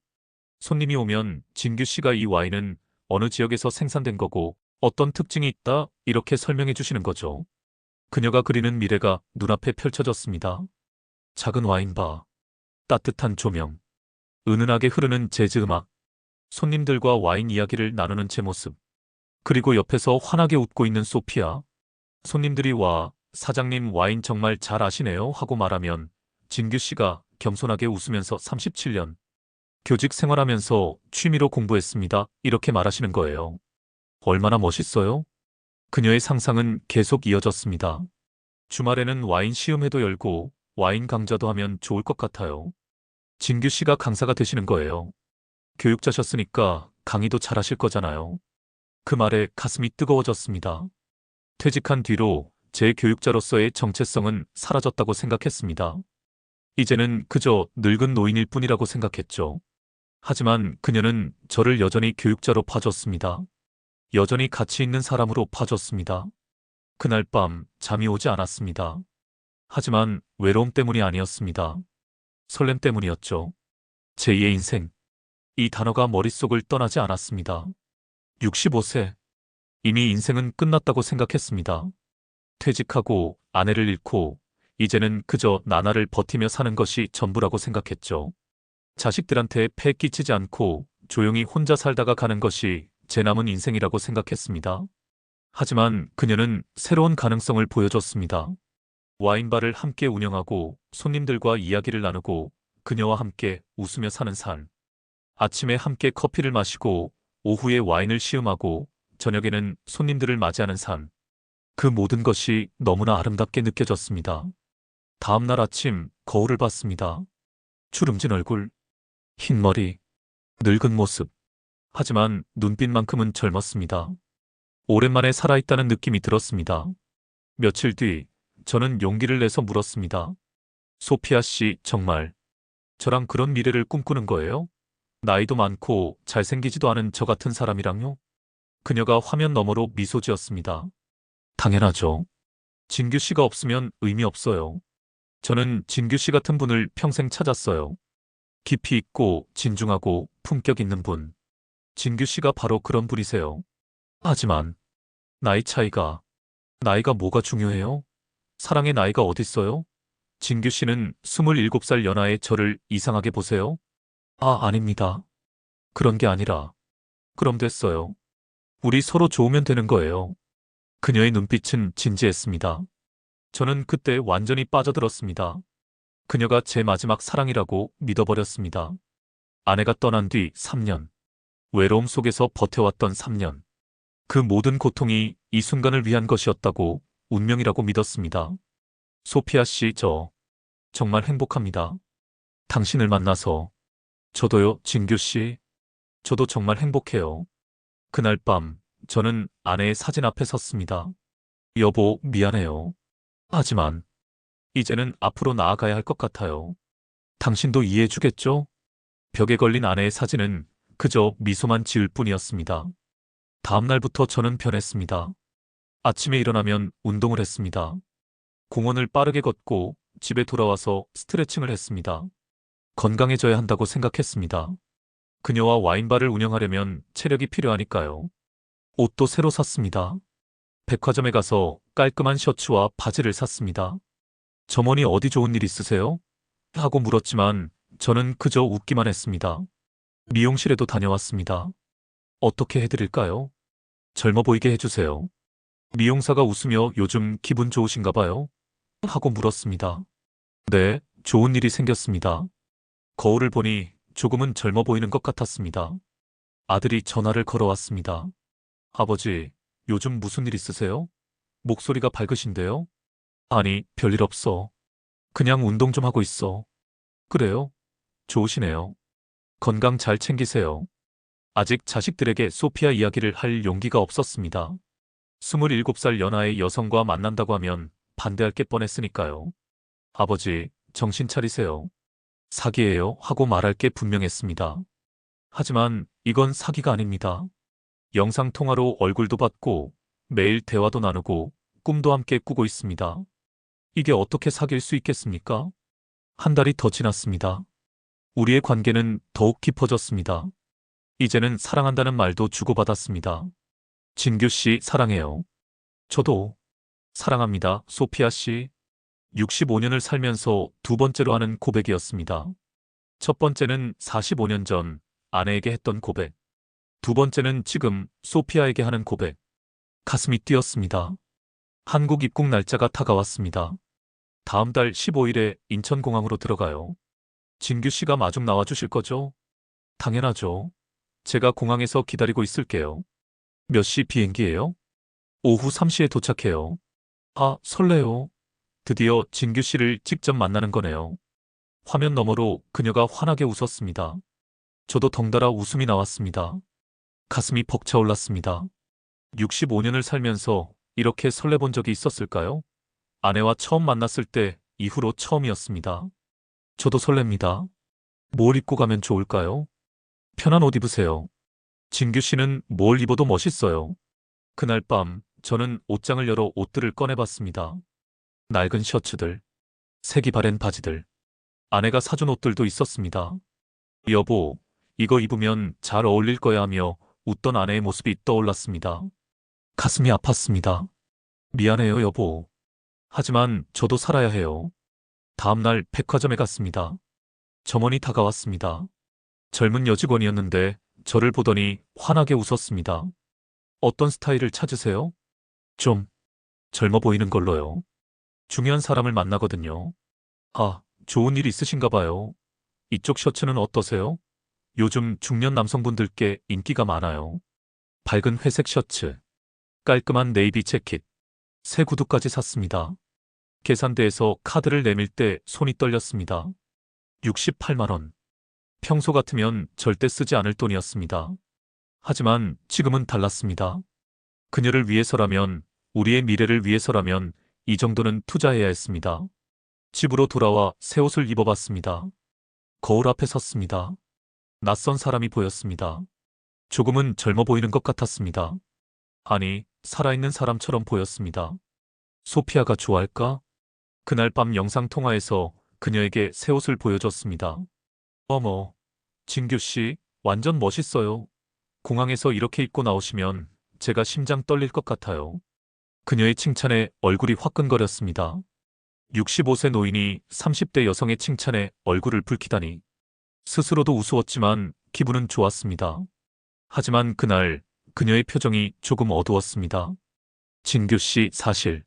손님이 오면 진규 씨가 이 와인은 어느 지역에서 생산된 거고 어떤 특징이 있다 이렇게 설명해 주시는 거죠. 그녀가 그리는 미래가 눈앞에 펼쳐졌습니다. 작은 와인바, 따뜻한 조명, 은은하게 흐르는 재즈 음악, 손님들과 와인 이야기를 나누는 제 모습, 그리고 옆에서 환하게 웃고 있는 소피아. 손님들이 와, 사장님 와인 정말 잘 아시네요 하고 말하면 진규 씨가 겸손하게 웃으면서 37년 교직 생활하면서 취미로 공부했습니다. 이렇게 말하시는 거예요. 얼마나 멋있어요? 그녀의 상상은 계속 이어졌습니다. 주말에는 와인 시음회도 열고 와인 강좌도 하면 좋을 것 같아요. 진규 씨가 강사가 되시는 거예요. 교육자셨으니까 강의도 잘하실 거잖아요. 그 말에 가슴이 뜨거워졌습니다. 퇴직한 뒤로 제 교육자로서의 정체성은 사라졌다고 생각했습니다. 이제는 그저 늙은 노인일 뿐이라고 생각했죠. 하지만 그녀는 저를 여전히 교육자로 봐줬습니다. 여전히 가치 있는 사람으로 봐줬습니다. 그날 밤 잠이 오지 않았습니다. 하지만 외로움 때문이 아니었습니다. 설렘 때문이었죠. 제2의 인생. 이 단어가 머릿속을 떠나지 않았습니다. 65세. 이미 인생은 끝났다고 생각했습니다. 퇴직하고 아내를 잃고 이제는 그저 나날을 버티며 사는 것이 전부라고 생각했죠. 자식들한테 폐 끼치지 않고 조용히 혼자 살다가 가는 것이 제 남은 인생이라고 생각했습니다. 하지만 그녀는 새로운 가능성을 보여줬습니다. 와인바를 함께 운영하고 손님들과 이야기를 나누고 그녀와 함께 웃으며 사는 삶. 아침에 함께 커피를 마시고 오후에 와인을 시음하고 저녁에는 손님들을 맞이하는 삶. 그 모든 것이 너무나 아름답게 느껴졌습니다. 다음 날 아침 거울을 봤습니다. 주름진 얼굴, 흰 머리, 늙은 모습. 하지만 눈빛만큼은 젊었습니다. 오랜만에 살아있다는 느낌이 들었습니다. 며칠 뒤 저는 용기를 내서 물었습니다. 소피아 씨, 정말 저랑 그런 미래를 꿈꾸는 거예요? 나이도 많고 잘생기지도 않은 저 같은 사람이랑요? 그녀가 화면 너머로 미소 지었습니다. 당연하죠. 진규 씨가 없으면 의미 없어요. 저는 진규 씨 같은 분을 평생 찾았어요. 깊이 있고 진중하고 품격 있는 분. 진규 씨가 바로 그런 분이세요. 하지만 나이가 뭐가 중요해요? 사랑의 나이가 어딨어요? 진규 씨는 27살 연하의 저를 이상하게 보세요? 아닙니다. 그런 게 아니라. 그럼 됐어요. 우리 서로 좋으면 되는 거예요. 그녀의 눈빛은 진지했습니다. 저는 그때 완전히 빠져들었습니다. 그녀가 제 마지막 사랑이라고 믿어버렸습니다. 아내가 떠난 뒤 3년. 외로움 속에서 버텨왔던 3년. 그 모든 고통이 이 순간을 위한 것이었다고 운명이라고 믿었습니다. 소피아 씨, 저 정말 행복합니다. 당신을 만나서. 저도요, 진규 씨. 저도 정말 행복해요. 그날 밤, 저는 아내의 사진 앞에 섰습니다. 여보, 미안해요. 하지만, 이제는 앞으로 나아가야 할 것 같아요. 당신도 이해해 주겠죠? 벽에 걸린 아내의 사진은 그저 미소만 지을 뿐이었습니다. 다음 날부터 저는 변했습니다. 아침에 일어나면 운동을 했습니다. 공원을 빠르게 걷고 집에 돌아와서 스트레칭을 했습니다. 건강해져야 한다고 생각했습니다. 그녀와 와인바를 운영하려면 체력이 필요하니까요. 옷도 새로 샀습니다. 백화점에 가서 깔끔한 셔츠와 바지를 샀습니다. 점원이 어디 좋은 일 있으세요? 하고 물었지만 저는 그저 웃기만 했습니다. 미용실에도 다녀왔습니다. 어떻게 해드릴까요? 젊어 보이게 해주세요. 미용사가 웃으며 요즘 기분 좋으신가 봐요? 하고 물었습니다. 네, 좋은 일이 생겼습니다. 거울을 보니 조금은 젊어 보이는 것 같았습니다. 아들이 전화를 걸어왔습니다. 아버지, 요즘 무슨 일 있으세요? 목소리가 밝으신데요? 아니, 별일 없어. 그냥 운동 좀 하고 있어. 그래요? 좋으시네요. 건강 잘 챙기세요. 아직 자식들에게 소피아 이야기를 할 용기가 없었습니다. 27살 연하의 여성과 만난다고 하면 반대할 게 뻔했으니까요. 아버지, 정신 차리세요. 사기예요 하고 말할 게 분명했습니다. 하지만 이건 사기가 아닙니다. 영상통화로 얼굴도 받고 매일 대화도 나누고 꿈도 함께 꾸고 있습니다. 이게 어떻게 사귈 수 있겠습니까? 한 달이 더 지났습니다. 우리의 관계는 더욱 깊어졌습니다. 이제는 사랑한다는 말도 주고받았습니다. 진규 씨, 사랑해요. 저도 사랑합니다, 소피아 씨. 65년을 살면서 두 번째로 하는 고백이었습니다. 첫 번째는 45년 전 아내에게 했던 고백. 두 번째는 지금 소피아에게 하는 고백. 가슴이 뛰었습니다. 한국 입국 날짜가 다가왔습니다. 다음 달 15일에 인천공항으로 들어가요. 진규 씨가 마중 나와주실 거죠? 당연하죠. 제가 공항에서 기다리고 있을게요. 몇 시 비행기예요? 오후 3시에 도착해요. 설레요. 드디어 진규 씨를 직접 만나는 거네요. 화면 너머로 그녀가 환하게 웃었습니다. 저도 덩달아 웃음이 나왔습니다. 가슴이 벅차올랐습니다. 65년을 살면서 이렇게 설레본 적이 있었을까요? 아내와 처음 만났을 때 이후로 처음이었습니다. 저도 설렙니다. 뭘 입고 가면 좋을까요? 편한 옷 입으세요. 진규 씨는 뭘 입어도 멋있어요. 그날 밤 저는 옷장을 열어 옷들을 꺼내봤습니다. 낡은 셔츠들, 색이 바랜 바지들, 아내가 사준 옷들도 있었습니다. 여보, 이거 입으면 잘 어울릴 거야 하며 웃던 아내의 모습이 떠올랐습니다. 가슴이 아팠습니다. 미안해요, 여보. 하지만 저도 살아야 해요. 다음 날 백화점에 갔습니다. 점원이 다가왔습니다. 젊은 여직원이었는데 저를 보더니 환하게 웃었습니다. 어떤 스타일을 찾으세요? 좀 젊어 보이는 걸로요. 중요한 사람을 만나거든요. 좋은 일 있으신가 봐요. 이쪽 셔츠는 어떠세요? 요즘 중년 남성분들께 인기가 많아요. 밝은 회색 셔츠, 깔끔한 네이비 재킷, 새 구두까지 샀습니다. 계산대에서 카드를 내밀 때 손이 떨렸습니다. 68만 원. 평소 같으면 절대 쓰지 않을 돈이었습니다. 하지만 지금은 달랐습니다. 그녀를 위해서라면, 우리의 미래를 위해서라면 이 정도는 투자해야 했습니다. 집으로 돌아와 새 옷을 입어봤습니다. 거울 앞에 섰습니다. 낯선 사람이 보였습니다. 조금은 젊어 보이는 것 같았습니다. 아니, 살아있는 사람처럼 보였습니다. 소피아가 좋아할까? 그날 밤 영상통화에서 그녀에게 새 옷을 보여줬습니다. 어머, 진규 씨, 완전 멋있어요. 공항에서 이렇게 입고 나오시면 제가 심장 떨릴 것 같아요. 그녀의 칭찬에 얼굴이 화끈거렸습니다. 65세 노인이 30대 여성의 칭찬에 얼굴을 붉히다니. 스스로도 우스웠지만 기분은 좋았습니다. 하지만 그날 그녀의 표정이 조금 어두웠습니다. 진규 씨, 사실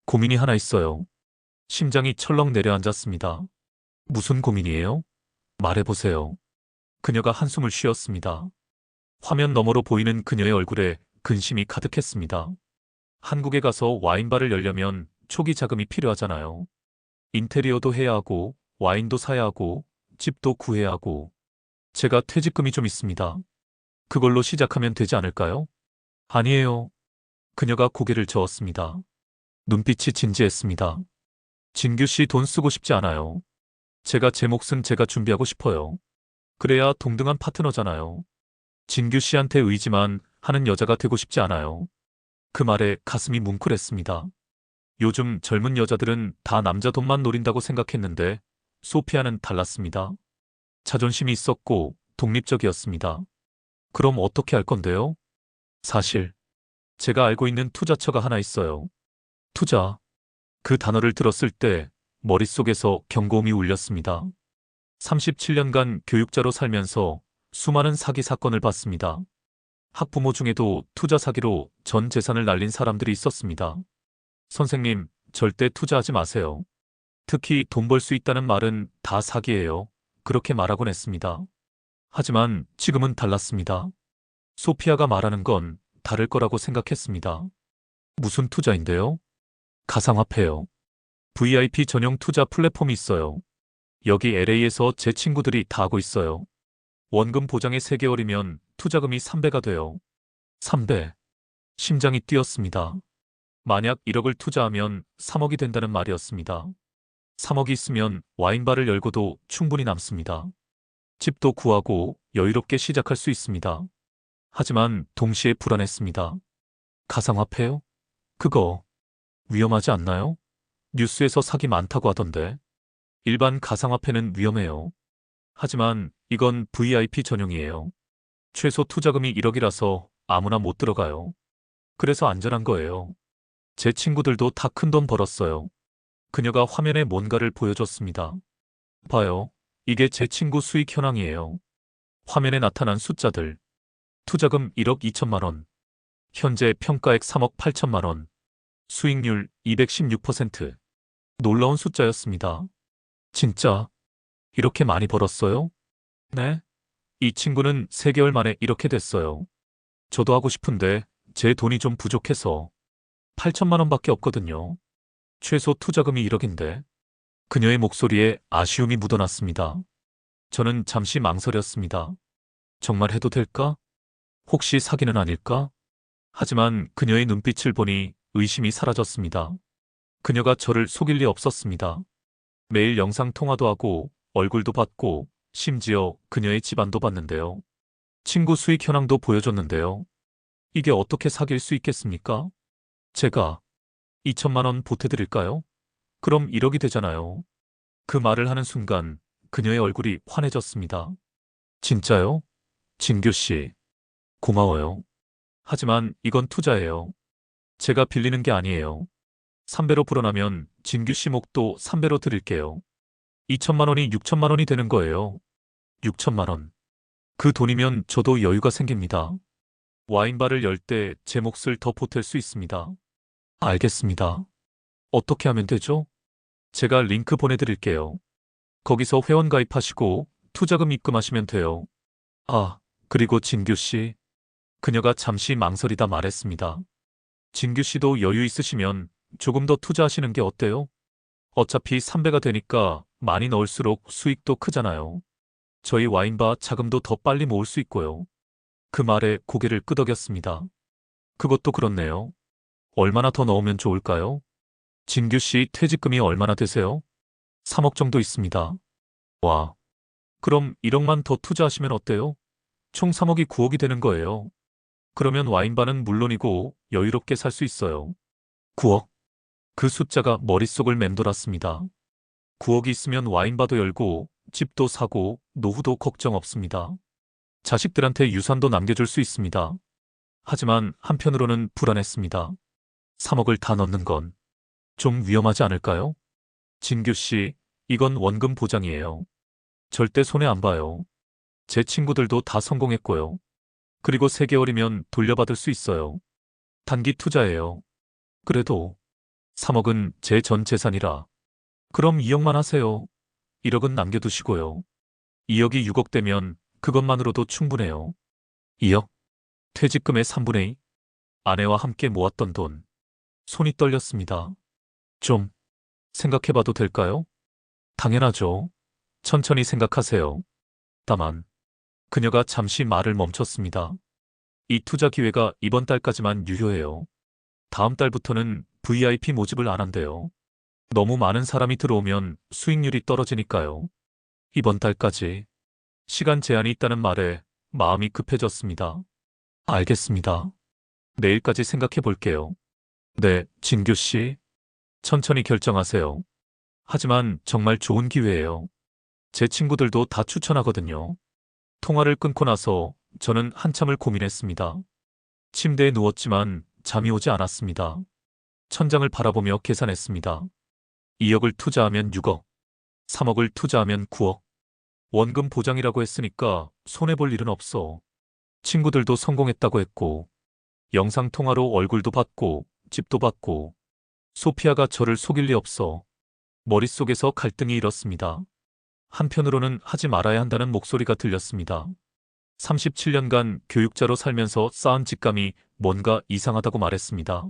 고민이 하나 있어요. 심장이 철렁 내려앉았습니다. 무슨 고민이에요? 말해보세요. 그녀가 한숨을 쉬었습니다. 화면 너머로 보이는 그녀의 얼굴에 근심이 가득했습니다. 한국에 가서 와인바를 열려면 초기 자금이 필요하잖아요. 인테리어도 해야 하고, 와인도 사야 하고, 집도 구해야 하고. 제가 퇴직금이 좀 있습니다. 그걸로 시작하면 되지 않을까요? 아니에요. 그녀가 고개를 저었습니다. 눈빛이 진지했습니다. 진규 씨 돈 쓰고 싶지 않아요. 제가 제 몫은 제가 준비하고 싶어요. 그래야 동등한 파트너잖아요. 진규 씨한테 의지만 하는 여자가 되고 싶지 않아요. 그 말에 가슴이 뭉클했습니다. 요즘 젊은 여자들은 다 남자 돈만 노린다고 생각했는데 소피아는 달랐습니다. 자존심이 있었고 독립적이었습니다. 그럼 어떻게 할 건데요? 사실 제가 알고 있는 투자처가 하나 있어요. 투자. 그 단어를 들었을 때 머릿속에서 경고음이 울렸습니다. 37년간 교육자로 살면서 수많은 사기 사건을 봤습니다. 학부모 중에도 투자 사기로 전 재산을 날린 사람들이 있었습니다. 선생님, 절대 투자하지 마세요. 특히 돈 벌 수 있다는 말은 다 사기예요. 그렇게 말하곤 했습니다. 하지만 지금은 달랐습니다. 소피아가 말하는 건 다를 거라고 생각했습니다. 무슨 투자인데요? 가상화폐요. VIP 전용 투자 플랫폼이 있어요. 여기 LA에서 제 친구들이 다 하고 있어요. 원금 보장에 3개월이면 투자금이 3배가 돼요. 3배. 심장이 뛰었습니다. 만약 1억을 투자하면 3억이 된다는 말이었습니다. 3억이 있으면 와인바를 열고도 충분히 남습니다. 집도 구하고 여유롭게 시작할 수 있습니다. 하지만 동시에 불안했습니다. 가상화폐요? 그거 위험하지 않나요? 뉴스에서 사기 많다고 하던데. 일반 가상화폐는 위험해요. 하지만 이건 VIP 전용이에요. 최소 투자금이 1억이라서 아무나 못 들어가요. 그래서 안전한 거예요. 제 친구들도 다 큰 돈 벌었어요. 그녀가 화면에 뭔가를 보여줬습니다. 봐요. 이게 제 친구 수익 현황이에요. 화면에 나타난 숫자들. 투자금 1억 2천만 원. 현재 평가액 3억 8천만 원. 수익률 216%. 놀라운 숫자였습니다. 진짜 이렇게 많이 벌었어요? 네. 이 친구는 3개월 만에 이렇게 됐어요. 저도 하고 싶은데 제 돈이 좀 부족해서 8천만 원밖에 없거든요. 최소 투자금이 1억인데. 그녀의 목소리에 아쉬움이 묻어났습니다. 저는 잠시 망설였습니다. 정말 해도 될까? 혹시 사기는 아닐까? 하지만 그녀의 눈빛을 보니 의심이 사라졌습니다. 그녀가 저를 속일 리 없었습니다. 매일 영상 통화도 하고 얼굴도 봤고 심지어 그녀의 집안도 봤는데요. 친구 수익 현황도 보여줬는데요. 이게 어떻게 사귈 수 있겠습니까? 제가 2천만 원 보태드릴까요? 그럼 1억이 되잖아요. 그 말을 하는 순간 그녀의 얼굴이 환해졌습니다. 진짜요? 진규 씨, 고마워요. 하지만 이건 투자예요. 제가 빌리는 게 아니에요. 3배로 불어나면 진규 씨 목도 3배로 드릴게요. 2천만 원이 6천만 원이 되는 거예요. 6천만 원. 그 돈이면 저도 여유가 생깁니다. 와인바를 열 때 제 몫을 더 보탤 수 있습니다. 알겠습니다. 어떻게 하면 되죠? 제가 링크 보내드릴게요. 거기서 회원 가입하시고 투자금 입금하시면 돼요. 아, 그리고 진규 씨. 그녀가 잠시 망설이다 말했습니다. 진규 씨도 여유 있으시면 조금 더 투자하시는 게 어때요? 어차피 3배가 되니까 많이 넣을수록 수익도 크잖아요. 저희 와인바 자금도 더 빨리 모을 수 있고요. 그 말에 고개를 끄덕였습니다. 그것도 그렇네요. 얼마나 더 넣으면 좋을까요? 진규 씨 퇴직금이 얼마나 되세요? 3억 정도 있습니다. 와, 그럼 1억만 더 투자하시면 어때요? 총 3억이 9억이 되는 거예요. 그러면 와인바는 물론이고 여유롭게 살 수 있어요. 9억? 그 숫자가 머릿속을 맴돌았습니다. 9억이 있으면 와인바도 열고 집도 사고 노후도 걱정 없습니다. 자식들한테 유산도 남겨줄 수 있습니다. 하지만 한편으로는 불안했습니다. 3억을 다 넣는 건 좀 위험하지 않을까요? 진규 씨, 이건 원금 보장이에요. 절대 손해 안 봐요. 제 친구들도 다 성공했고요. 그리고 3개월이면 돌려받을 수 있어요. 단기 투자예요. 그래도 3억은 제 전 재산이라. 그럼 2억만 하세요. 1억은 남겨두시고요. 2억이 6억 되면 그것만으로도 충분해요. 2억? 퇴직금의 3분의 2? 아내와 함께 모았던 돈. 손이 떨렸습니다. 좀 생각해봐도 될까요? 당연하죠. 천천히 생각하세요. 다만 그녀가 잠시 말을 멈췄습니다. 이 투자 기회가 이번 달까지만 유효해요. 다음 달부터는 VIP 모집을 안 한대요. 너무 많은 사람이 들어오면 수익률이 떨어지니까요. 이번 달까지 시간 제한이 있다는 말에 마음이 급해졌습니다. 알겠습니다. 내일까지 생각해 볼게요. 네, 진규 씨. 천천히 결정하세요. 하지만 정말 좋은 기회예요. 제 친구들도 다 추천하거든요. 통화를 끊고 나서 저는 한참을 고민했습니다. 침대에 누웠지만 잠이 오지 않았습니다. 천장을 바라보며 계산했습니다. 2억을 투자하면 6억, 3억을 투자하면 9억. 원금 보장이라고 했으니까 손해볼 일은 없어. 친구들도 성공했다고 했고, 영상통화로 얼굴도 봤고, 집도 봤고, 소피아가 저를 속일 리 없어. 머릿속에서 갈등이 일었습니다. 한편으로는 하지 말아야 한다는 목소리가 들렸습니다. 37년간 교육자로 살면서 쌓은 직감이 뭔가 이상하다고 말했습니다.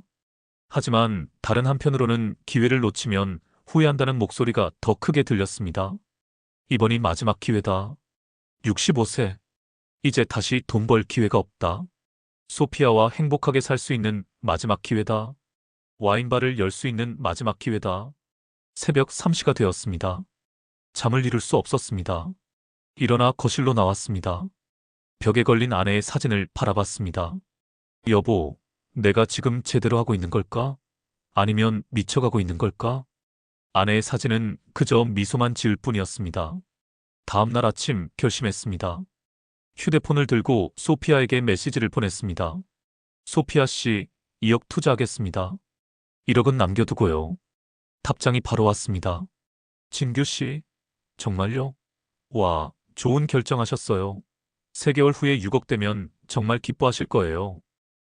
하지만 다른 한편으로는 기회를 놓치면 후회한다는 목소리가 더 크게 들렸습니다. 이번이 마지막 기회다. 65세. 이제 다시 돈 벌 기회가 없다. 소피아와 행복하게 살 수 있는 마지막 기회다. 와인바를 열 수 있는 마지막 기회다. 새벽 3시가 되었습니다. 잠을 이룰 수 없었습니다. 일어나 거실로 나왔습니다. 벽에 걸린 아내의 사진을 바라봤습니다. 여보, 내가 지금 제대로 하고 있는 걸까? 아니면 미쳐가고 있는 걸까? 아내의 사진은 그저 미소만 지을 뿐이었습니다. 다음 날 아침 결심했습니다. 휴대폰을 들고 소피아에게 메시지를 보냈습니다. 소피아 씨, 2억 투자하겠습니다. 1억은 남겨두고요. 답장이 바로 왔습니다. 진규 씨, 정말요? 와, 좋은 결정하셨어요. 3개월 후에 6억 되면 정말 기뻐하실 거예요.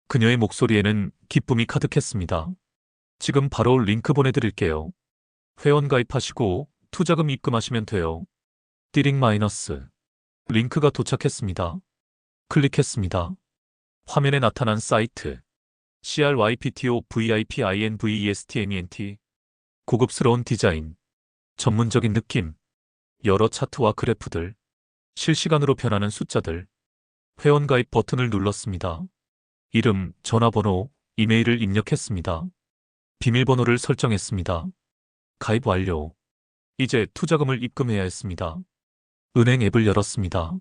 그녀의 목소리에는 기쁨이 가득했습니다. 지금 바로 링크 보내드릴게요. 회원 가입하시고 투자금 입금하시면 돼요. 띠링 마이너스. 링크가 도착했습니다. 클릭했습니다. 화면에 나타난 사이트. CRYPTO VIP INVESTMENT. 고급스러운 디자인. 전문적인 느낌. 여러 차트와 그래프들. 실시간으로 변하는 숫자들. 회원 가입 버튼을 눌렀습니다. 이름, 전화번호, 이메일을 입력했습니다. 비밀번호를 설정했습니다. 가입 완료. 이제 투자금을 입금해야 했습니다. 은행 앱을 열었습니다.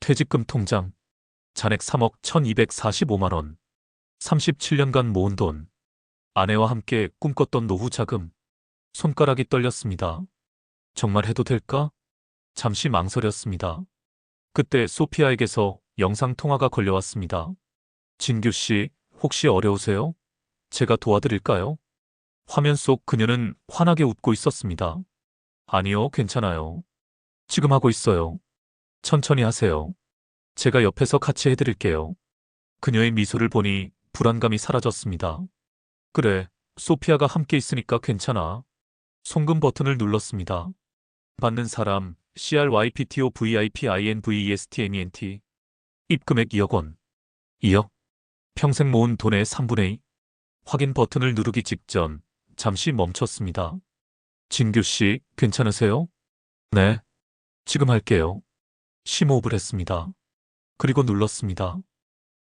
퇴직금 통장. 잔액 3억 1245만 원. 37년간 모은 돈. 아내와 함께 꿈꿨던 노후 자금. 손가락이 떨렸습니다. 정말 해도 될까? 잠시 망설였습니다. 그때 소피아에게서 영상통화가 걸려왔습니다. 진규 씨, 혹시 어려우세요? 제가 도와드릴까요? 화면 속 그녀는 환하게 웃고 있었습니다. 아니요, 괜찮아요. 지금 하고 있어요. 천천히 하세요. 제가 옆에서 같이 해드릴게요. 그녀의 미소를 보니 불안감이 사라졌습니다. 그래, 소피아가 함께 있으니까 괜찮아. 송금 버튼을 눌렀습니다. 받는 사람, CRYPTO VIP INVESTMENT. 입금액 2억 원. 2억. 평생 모은 돈의 3분의 2. 확인 버튼을 누르기 직전 잠시 멈췄습니다. 진규 씨, 괜찮으세요? 네. 지금 할게요. 심호흡을 했습니다. 그리고 눌렀습니다.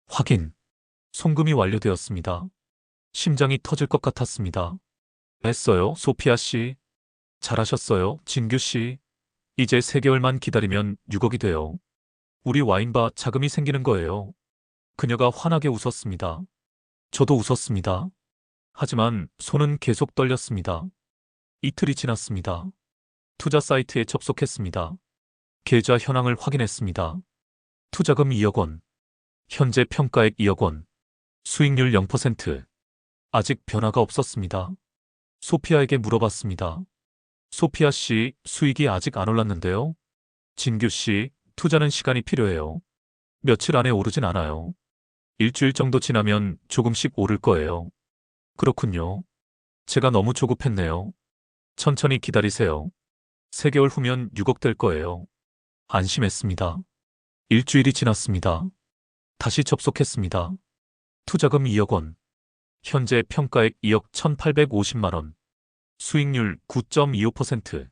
확인. 송금이 완료되었습니다. 심장이 터질 것 같았습니다. 했어요, 소피아 씨. 잘하셨어요, 진규 씨. 이제 3개월만 기다리면 6억이 돼요. 우리 와인바 자금이 생기는 거예요. 그녀가 환하게 웃었습니다. 저도 웃었습니다. 하지만 손은 계속 떨렸습니다. 이틀이 지났습니다. 투자 사이트에 접속했습니다. 계좌 현황을 확인했습니다. 투자금 2억 원. 현재 평가액 2억 원. 수익률 0%. 아직 변화가 없었습니다. 소피아에게 물어봤습니다. 소피아 씨, 수익이 아직 안 올랐는데요? 진규 씨, 투자는 시간이 필요해요. 며칠 안에 오르진 않아요. 일주일 정도 지나면 조금씩 오를 거예요. 그렇군요. 제가 너무 조급했네요. 천천히 기다리세요. 3개월 후면 6억 될 거예요. 안심했습니다. 일주일이 지났습니다. 다시 접속했습니다. 투자금 2억 원. 현재 평가액 2억 1,850만 원. 수익률 9.25%.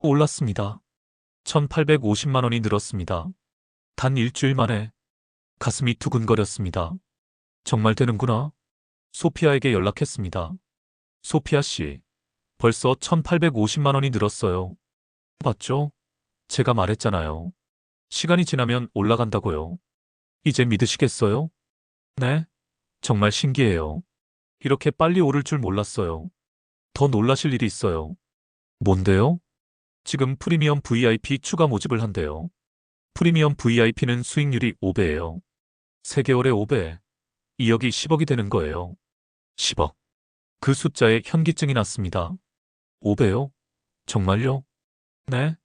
올랐습니다. 1,850만 원이 늘었습니다. 단 일주일 만에 가슴이 두근거렸습니다. 정말 되는구나. 소피아에게 연락했습니다. 소피아 씨, 벌써 1,850만 원이 늘었어요. 맞죠? 제가 말했잖아요. 시간이 지나면 올라간다고요. 이제 믿으시겠어요? 네? 정말 신기해요. 이렇게 빨리 오를 줄 몰랐어요. 더 놀라실 일이 있어요. 뭔데요? 지금 프리미엄 VIP 추가 모집을 한대요. 프리미엄 VIP는 수익률이 5배예요. 3개월에 5배. 2억이 10억이 되는 거예요. 10억. 그 숫자에 현기증이 났습니다. 5배요? 정말요? 네.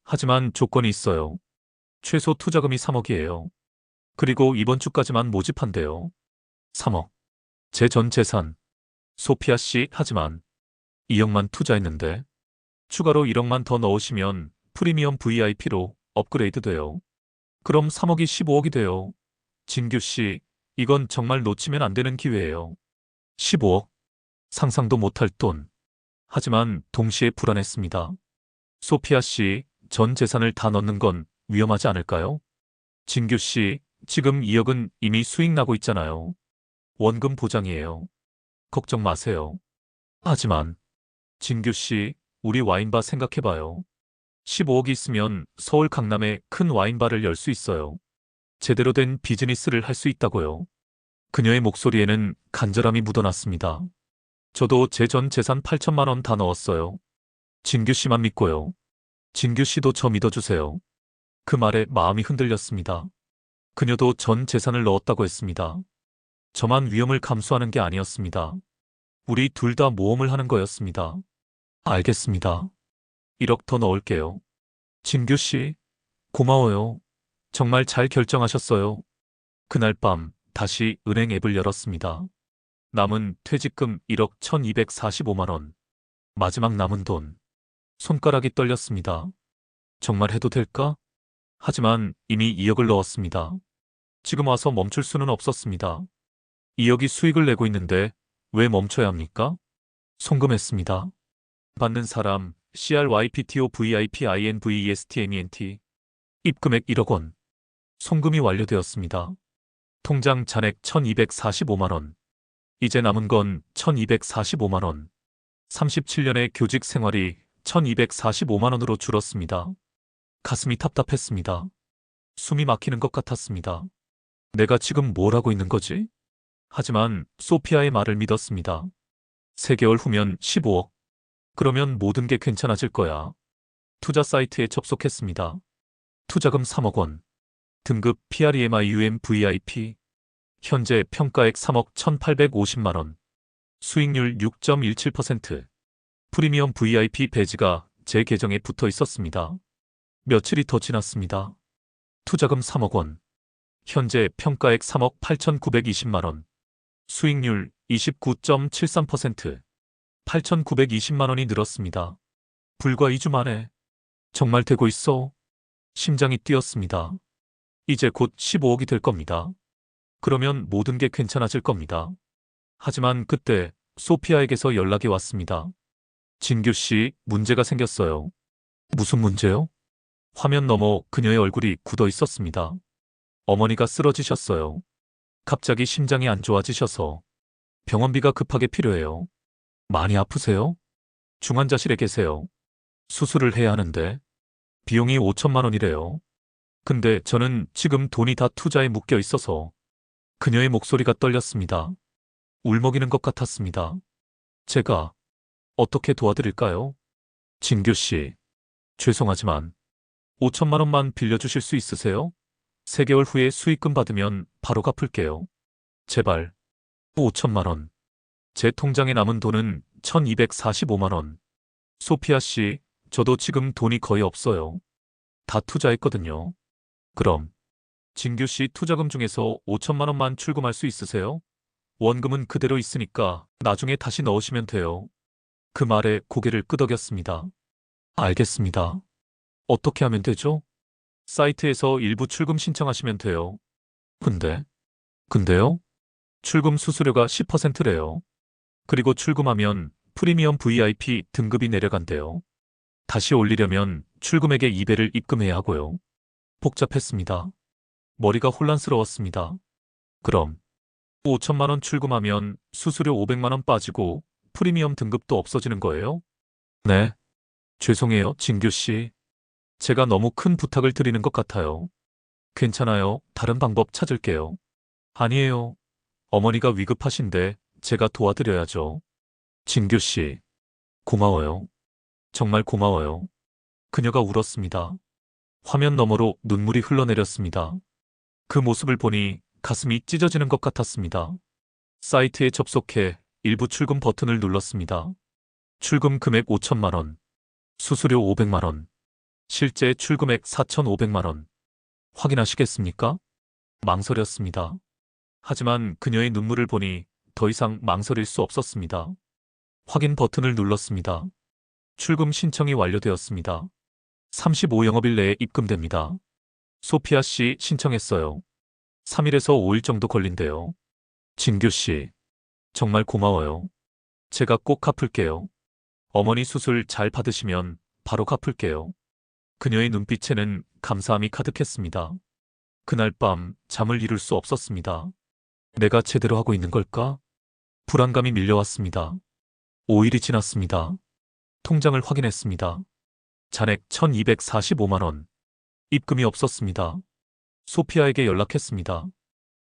하지만 조건이 있어요. 최소 투자금이 3억이에요. 그리고 이번 주까지만 모집한대요. 3억. 제 전 재산. 소피아 씨, 하지만 2억만 투자했는데 추가로 1억만 더 넣으시면 프리미엄 VIP로 업그레이드 돼요. 그럼 3억이 15억이 돼요. 진규 씨, 이건 정말 놓치면 안 되는 기회예요. 15억. 상상도 못할 돈. 하지만 동시에 불안했습니다. 소피아 씨, 전 재산을 다 넣는 건 위험하지 않을까요? 진규 씨, 지금 2억은 이미 수익 나고 있잖아요. 원금 보장이에요. 걱정 마세요. 하지만, 진규 씨, 우리 와인바 생각해봐요. 15억이 있으면 서울 강남에 큰 와인바를 열 수 있어요. 제대로 된 비즈니스를 할 수 있다고요. 그녀의 목소리에는 간절함이 묻어났습니다. 저도 제 전 재산 8천만 원 다 넣었어요. 진규 씨만 믿고요. 진규 씨도 저 믿어주세요. 그 말에 마음이 흔들렸습니다. 그녀도 전 재산을 넣었다고 했습니다. 저만 위험을 감수하는 게 아니었습니다. 우리 둘 다 모험을 하는 거였습니다. 알겠습니다. 1억 더 넣을게요. 진규 씨, 고마워요. 정말 잘 결정하셨어요. 그날 밤 다시 은행 앱을 열었습니다. 남은 퇴직금 1억 1,245만 원. 마지막 남은 돈. 손가락이 떨렸습니다. 정말 해도 될까? 하지만 이미 2억을 넣었습니다. 지금 와서 멈출 수는 없었습니다. 2억이 수익을 내고 있는데 왜 멈춰야 합니까? 송금했습니다. 받는 사람 CRYPTO VIP INVESTMENT. 입금액 1억 원. 송금이 완료되었습니다. 통장 잔액 1,245만 원. 이제 남은 건 1,245만 원. 37년의 교직 생활이 1,245만 원으로 줄었습니다. 가슴이 답답했습니다. 숨이 막히는 것 같았습니다. 내가 지금 뭘 하고 있는 거지? 하지만 소피아의 말을 믿었습니다. 3개월 후면 15억. 그러면 모든 게 괜찮아질 거야. 투자 사이트에 접속했습니다. 투자금 3억 원. 등급 PREMIUM VIP. 현재 평가액 3억 1,850만 원. 수익률 6.17%. 프리미엄 VIP 배지가 제 계정에 붙어 있었습니다. 며칠이 더 지났습니다. 투자금 3억 원. 현재 평가액 3억 8,920만 원. 수익률 29.73%. 8,920만 원이 늘었습니다. 불과 2주 만에. 정말 되고 있어. 심장이 뛰었습니다. 이제 곧 15억이 될 겁니다. 그러면 모든 게 괜찮아질 겁니다. 하지만 그때 소피아에게서 연락이 왔습니다. 진규 씨, 문제가 생겼어요. 무슨 문제요? 화면 너머 그녀의 얼굴이 굳어 있었습니다. 어머니가 쓰러지셨어요. 갑자기 심장이 안 좋아지셔서 병원비가 급하게 필요해요. 많이 아프세요? 중환자실에 계세요. 수술을 해야 하는데 비용이 5천만 원이래요. 근데 저는 지금 돈이 다 투자에 묶여 있어서. 그녀의 목소리가 떨렸습니다. 울먹이는 것 같았습니다. 제가 어떻게 도와드릴까요? 진규 씨, 죄송하지만 5천만 원만 빌려주실 수 있으세요? 3개월 후에 수익금 받으면 바로 갚을게요. 제발. 5천만 원. 제 통장에 남은 돈은 1245만 원. 소피아 씨, 저도 지금 돈이 거의 없어요. 다 투자했거든요. 그럼 진규 씨 투자금 중에서 5천만 원만 출금할 수 있으세요? 원금은 그대로 있으니까 나중에 다시 넣으시면 돼요. 그 말에 고개를 끄덕였습니다. 알겠습니다. 어떻게 하면 되죠? 사이트에서 일부 출금 신청하시면 돼요. 근데요? 출금 수수료가 10%래요. 그리고 출금하면 프리미엄 VIP 등급이 내려간대요. 다시 올리려면 출금액의 2배를 입금해야 하고요. 복잡했습니다. 머리가 혼란스러웠습니다. 그럼 5천만 원 출금하면 수수료 500만 원 빠지고 프리미엄 등급도 없어지는 거예요? 네. 죄송해요, 진규 씨. 제가 너무 큰 부탁을 드리는 것 같아요. 괜찮아요. 다른 방법 찾을게요. 아니에요. 어머니가 위급하신데 제가 도와드려야죠. 진규 씨, 고마워요. 정말 고마워요. 그녀가 울었습니다. 화면 너머로 눈물이 흘러내렸습니다. 그 모습을 보니 가슴이 찢어지는 것 같았습니다. 사이트에 접속해 일부 출금 버튼을 눌렀습니다. 출금 금액 5천만 원, 수수료 500만 원, 실제 출금액 4,500만 원. 확인하시겠습니까? 망설였습니다. 하지만 그녀의 눈물을 보니 더 이상 망설일 수 없었습니다. 확인 버튼을 눌렀습니다. 출금 신청이 완료되었습니다. 35영업일 내에 입금됩니다. 소피아 씨 신청했어요. 3일에서 5일 정도 걸린대요. 진규 씨, 정말 고마워요. 제가 꼭 갚을게요. 어머니 수술 잘 받으시면 바로 갚을게요. 그녀의 눈빛에는 감사함이 가득했습니다. 그날 밤 잠을 이룰 수 없었습니다. 내가 제대로 하고 있는 걸까? 불안감이 밀려왔습니다. 5일이 지났습니다. 통장을 확인했습니다. 잔액 1245만 원. 입금이 없었습니다. 소피아에게 연락했습니다.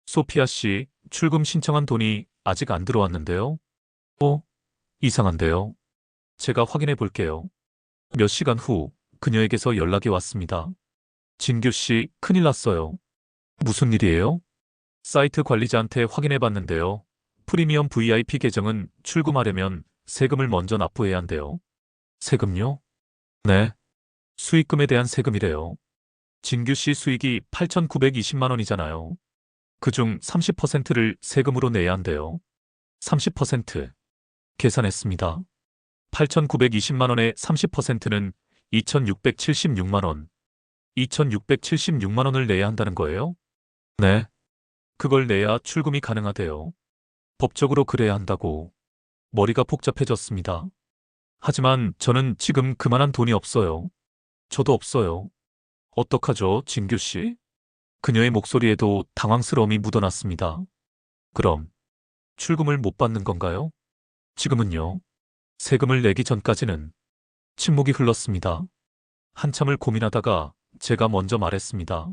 소피아 씨, 출금 신청한 돈이 아직 안 들어왔는데요? 이상한데요? 제가 확인해 볼게요. 몇 시간 후 그녀에게서 연락이 왔습니다. 진규 씨, 큰일 났어요. 무슨 일이에요? 사이트 관리자한테 확인해 봤는데요. 프리미엄 VIP 계정은 출금하려면 세금을 먼저 납부해야 한대요. 세금요? 네. 수익금에 대한 세금이래요. 진규 씨 수익이 8,920만 원이잖아요. 그중 30%를 세금으로 내야 한대요. 30%. 계산했습니다. 8,920만 원의 30%는 2,676만 원. 2,676만 원을 내야 한다는 거예요? 네. 그걸 내야 출금이 가능하대요. 법적으로 그래야 한다고. 머리가 복잡해졌습니다. 하지만 저는 지금 그만한 돈이 없어요. 저도 없어요. 어떡하죠, 진규 씨? 그녀의 목소리에도 당황스러움이 묻어났습니다. 그럼 출금을 못 받는 건가요? 지금은요. 세금을 내기 전까지는. 침묵이 흘렀습니다. 한참을 고민하다가 제가 먼저 말했습니다.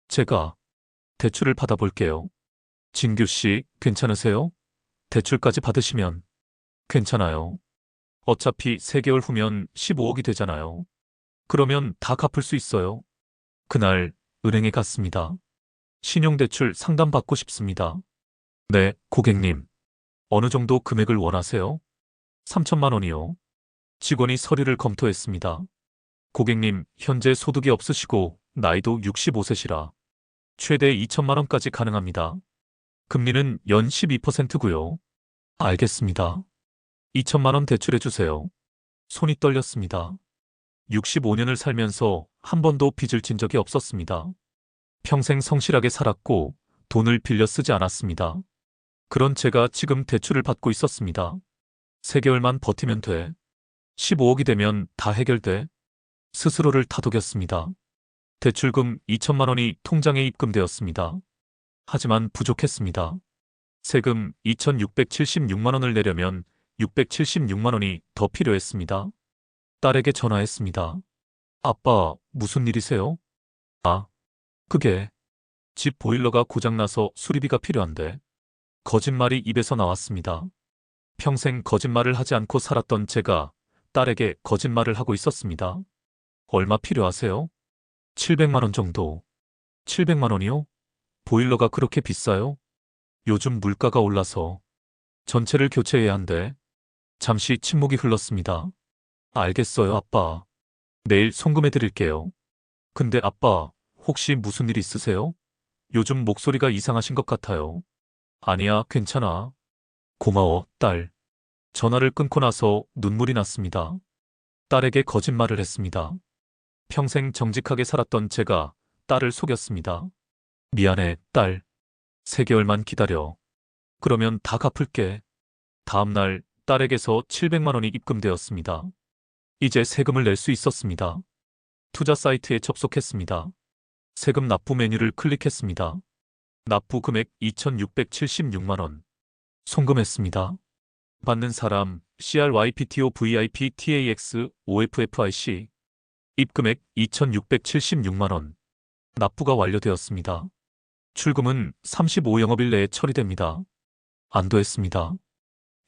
제가 대출을 받아볼게요. 진규 씨, 괜찮으세요? 대출까지 받으시면. 괜찮아요. 어차피 3개월 후면 15억이 되잖아요. 그러면 다 갚을 수 있어요. 그날 은행에 갔습니다. 신용대출 상담받고 싶습니다. 네, 고객님. 어느 정도 금액을 원하세요? 3천만 원이요. 직원이 서류를 검토했습니다. 고객님, 현재 소득이 없으시고 나이도 65세시라 최대 2천만 원까지 가능합니다. 금리는 연 12%고요. 알겠습니다. 2천만 원 대출해 주세요. 손이 떨렸습니다. 65년을 살면서 한 번도 빚을 진 적이 없었습니다. 평생 성실하게 살았고 돈을 빌려 쓰지 않았습니다. 그런 제가 지금 대출을 받고 있었습니다. 3개월만 버티면 돼. 15억이 되면 다 해결돼. 스스로를 다독였습니다. 대출금 2천만 원이 통장에 입금되었습니다. 하지만 부족했습니다. 세금 2,676만 원을 내려면 676만 원이 더 필요했습니다. 딸에게 전화했습니다. 아빠, 무슨 일이세요? 아, 그게 집 보일러가 고장나서 수리비가 필요한데. 거짓말이 입에서 나왔습니다. 평생 거짓말을 하지 않고 살았던 제가 딸에게 거짓말을 하고 있었습니다. 얼마 필요하세요? 700만 원 정도. 700만 원이요? 보일러가 그렇게 비싸요? 요즘 물가가 올라서 전체를 교체해야 한대. 잠시 침묵이 흘렀습니다. 알겠어요, 아빠. 내일 송금해 드릴게요. 근데 아빠, 혹시 무슨 일 있으세요? 요즘 목소리가 이상하신 것 같아요. 아니야, 괜찮아. 고마워, 딸. 전화를 끊고 나서 눈물이 났습니다. 딸에게 거짓말을 했습니다. 평생 정직하게 살았던 제가 딸을 속였습니다. 미안해, 딸. 3개월만 기다려. 그러면 다 갚을게. 다음 날 딸에게서 700만 원이 입금되었습니다. 이제 세금을 낼 수 있었습니다. 투자 사이트에 접속했습니다. 세금 납부 메뉴를 클릭했습니다. 납부 금액 2,676만 원. 송금했습니다. 받는 사람 CRYPTO VIP TAX OFFIC. 입금액 2,676만 원. 납부가 완료되었습니다. 출금은 35영업일 내에 처리됩니다. 안도했습니다.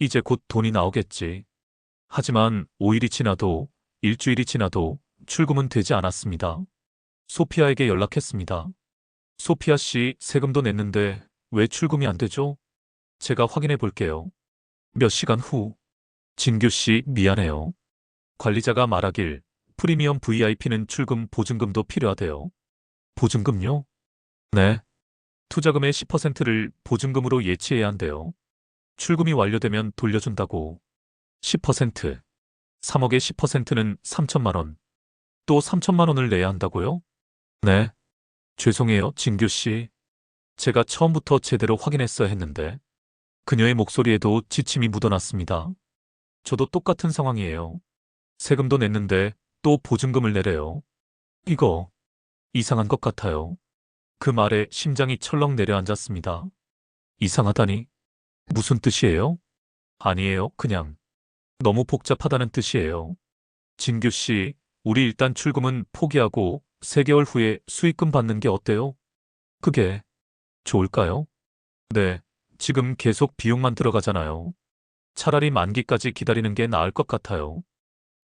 이제 곧 돈이 나오겠지. 하지만 5일이 지나도 일주일이 지나도 출금은 되지 않았습니다. 소피아에게 연락했습니다. 소피아 씨, 세금도 냈는데 왜 출금이 안 되죠? 제가 확인해 볼게요. 몇 시간 후, 진규 씨, 미안해요. 관리자가 말하길 프리미엄 VIP는 출금 보증금도 필요하대요. 보증금요? 네. 투자금의 10%를 보증금으로 예치해야 한대요. 출금이 완료되면 돌려준다고. 10%. 3억의 10%는 3천만 원. 또 3천만 원을 내야 한다고요? 네. 죄송해요, 진규 씨. 제가 처음부터 제대로 확인했어야 했는데. 그녀의 목소리에도 지침이 묻어났습니다. 저도 똑같은 상황이에요. 세금도 냈는데 또 보증금을 내래요. 이거 이상한 것 같아요. 그 말에 심장이 철렁 내려앉았습니다. 이상하다니? 무슨 뜻이에요? 아니에요, 그냥. 너무 복잡하다는 뜻이에요. 진규 씨, 우리 일단 출금은 포기하고 3개월 후에 수익금 받는 게 어때요? 그게 좋을까요? 네, 지금 계속 비용만 들어가잖아요. 차라리 만기까지 기다리는 게 나을 것 같아요.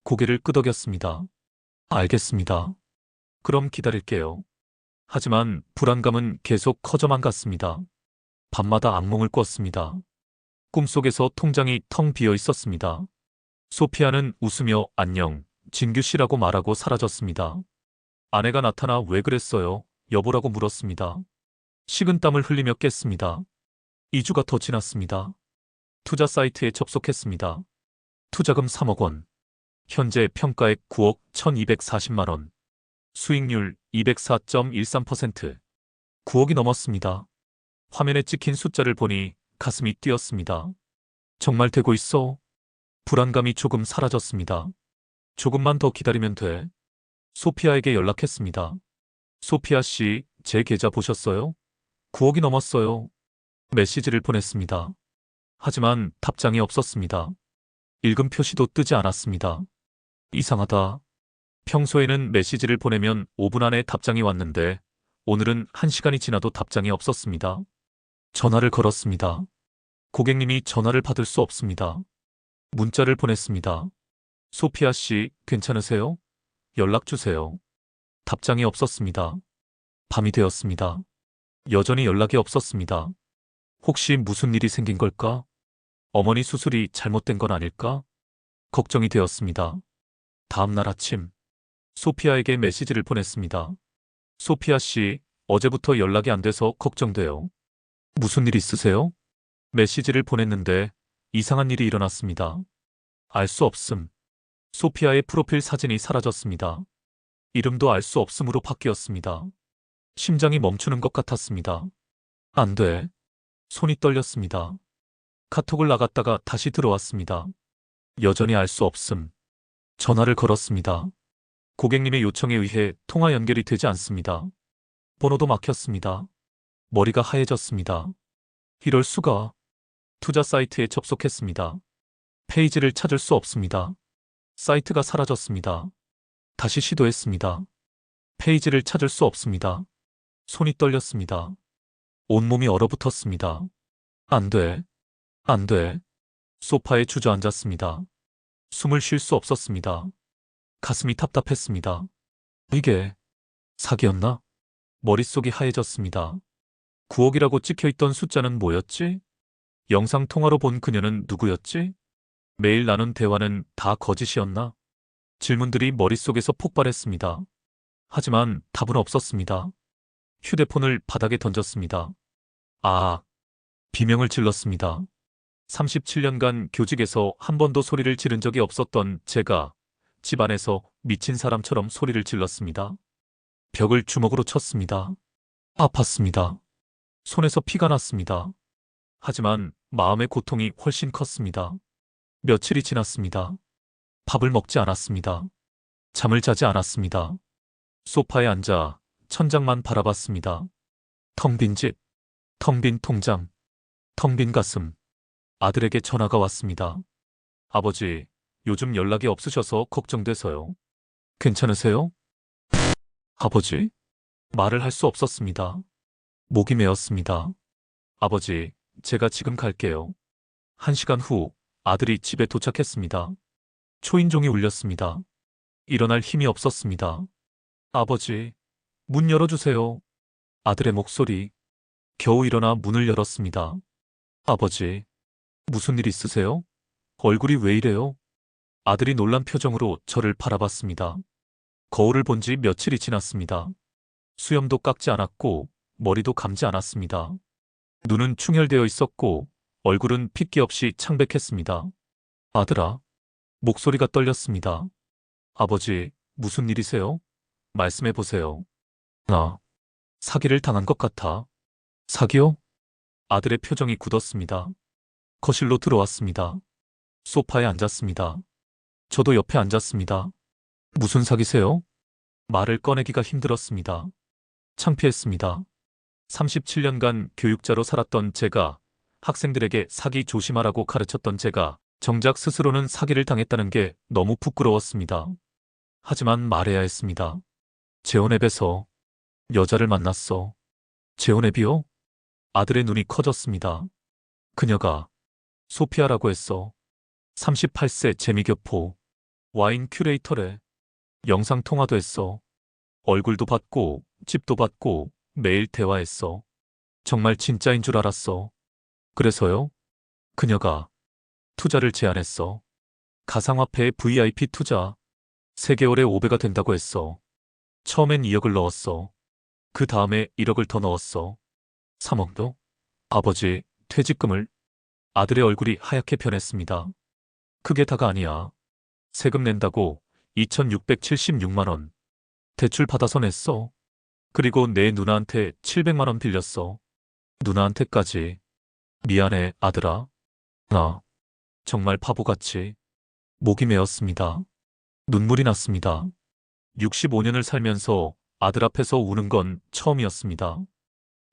고개를 끄덕였습니다. 알겠습니다. 그럼 기다릴게요. 하지만 불안감은 계속 커져만 갔습니다. 밤마다 악몽을 꿨습니다. 꿈속에서 통장이 텅 비어 있었습니다. 소피아는 웃으며 안녕, 진규 씨라고 말하고 사라졌습니다. 아내가 나타나 왜 그랬어요? 여보라고 물었습니다. 식은땀을 흘리며 깼습니다. 2주가 더 지났습니다. 투자 사이트에 접속했습니다. 투자금 3억 원. 현재 평가액 9억 1,240만 원. 수익률 204.13%. 9억이 넘었습니다. 화면에 찍힌 숫자를 보니 가슴이 뛰었습니다. 정말 되고 있어? 불안감이 조금 사라졌습니다. 조금만 더 기다리면 돼. 소피아에게 연락했습니다. 소피아 씨, 제 계좌 보셨어요? 9억이 넘었어요. 메시지를 보냈습니다. 하지만 답장이 없었습니다. 읽음 표시도 뜨지 않았습니다. 이상하다. 평소에는 메시지를 보내면 5분 안에 답장이 왔는데 오늘은 1시간이 지나도 답장이 없었습니다. 전화를 걸었습니다. 고객님이 전화를 받을 수 없습니다. 문자를 보냈습니다. 소피아 씨, 괜찮으세요? 연락 주세요. 답장이 없었습니다. 밤이 되었습니다. 여전히 연락이 없었습니다. 혹시 무슨 일이 생긴 걸까? 어머니 수술이 잘못된 건 아닐까? 걱정이 되었습니다. 다음 날 아침, 소피아에게 메시지를 보냈습니다. 소피아 씨, 어제부터 연락이 안 돼서 걱정돼요. 무슨 일 있으세요? 메시지를 보냈는데 이상한 일이 일어났습니다. 알 수 없음. 소피아의 프로필 사진이 사라졌습니다. 이름도 알 수 없음으로 바뀌었습니다. 심장이 멈추는 것 같았습니다. 안 돼. 손이 떨렸습니다. 카톡을 나갔다가 다시 들어왔습니다. 여전히 알 수 없음. 전화를 걸었습니다. 고객님의 요청에 의해 통화 연결이 되지 않습니다. 번호도 막혔습니다. 머리가 하얘졌습니다. 이럴 수가. 투자 사이트에 접속했습니다. 페이지를 찾을 수 없습니다. 사이트가 사라졌습니다. 다시 시도했습니다. 페이지를 찾을 수 없습니다. 손이 떨렸습니다. 온몸이 얼어붙었습니다. 안 돼. 안 돼. 소파에 주저앉았습니다. 숨을 쉴 수 없었습니다. 가슴이 답답했습니다. 이게 사기였나? 머릿속이 하얘졌습니다. 9억이라고 찍혀있던 숫자는 뭐였지? 영상통화로 본 그녀는 누구였지? 매일 나눈 대화는 다 거짓이었나? 질문들이 머릿속에서 폭발했습니다. 하지만 답은 없었습니다. 휴대폰을 바닥에 던졌습니다. 아, 비명을 질렀습니다. 37년간 교직에서 한 번도 소리를 지른 적이 없었던 제가 집안에서 미친 사람처럼 소리를 질렀습니다. 벽을 주먹으로 쳤습니다. 아팠습니다. 손에서 피가 났습니다. 하지만 마음의 고통이 훨씬 컸습니다. 며칠이 지났습니다. 밥을 먹지 않았습니다. 잠을 자지 않았습니다. 소파에 앉아 천장만 바라봤습니다. 텅 빈 집, 텅 빈 통장, 텅 빈 가슴. 아들에게 전화가 왔습니다. 아버지, 요즘 연락이 없으셔서 걱정돼서요. 괜찮으세요? 아버지? 말을 할 수 없었습니다. 목이 메었습니다. 아버지, 제가 지금 갈게요. 1시간 후 아들이 집에 도착했습니다. 초인종이 울렸습니다. 일어날 힘이 없었습니다. 아버지, 문 열어주세요. 아들의 목소리. 겨우 일어나 문을 열었습니다. 아버지, 무슨 일 있으세요? 얼굴이 왜 이래요? 아들이 놀란 표정으로 저를 바라봤습니다. 거울을 본 지 며칠이 지났습니다. 수염도 깎지 않았고 머리도 감지 않았습니다. 눈은 충혈되어 있었고 얼굴은 핏기 없이 창백했습니다. 아들아, 목소리가 떨렸습니다. 아버지, 무슨 일이세요? 말씀해 보세요. 나 사기를 당한 것 같아. 사기요? 아들의 표정이 굳었습니다. 거실로 들어왔습니다. 소파에 앉았습니다. 저도 옆에 앉았습니다. 무슨 사기세요? 말을 꺼내기가 힘들었습니다. 창피했습니다. 37년간 교육자로 살았던 제가, 학생들에게 사기 조심하라고 가르쳤던 제가 정작 스스로는 사기를 당했다는 게 너무 부끄러웠습니다. 하지만 말해야 했습니다. 재혼 앱에서 여자를 만났어. 재혼 앱이요? 아들의 눈이 커졌습니다. 그녀가 소피아라고 했어. 38세 재미교포. 와인 큐레이터래. 영상통화도 했어. 얼굴도 봤고 집도 봤고 매일 대화했어. 정말 진짜인 줄 알았어. 그래서요? 그녀가 투자를 제안했어. 가상화폐의 VIP 투자. 3개월에 5배가 된다고 했어. 처음엔 2억을 넣었어. 그 다음에 1억을 더 넣었어. 3억도? 아버지, 퇴직금을? 아들의 얼굴이 하얗게 변했습니다. 그게 다가 아니야. 세금 낸다고 2,676만 원. 대출 받아서 냈어. 그리고 내 누나한테 700만 원 빌렸어. 누나한테까지. 미안해, 아들아. 나 정말 바보같이. 목이 메었습니다. 눈물이 났습니다. 65년을 살면서 아들 앞에서 우는 건 처음이었습니다.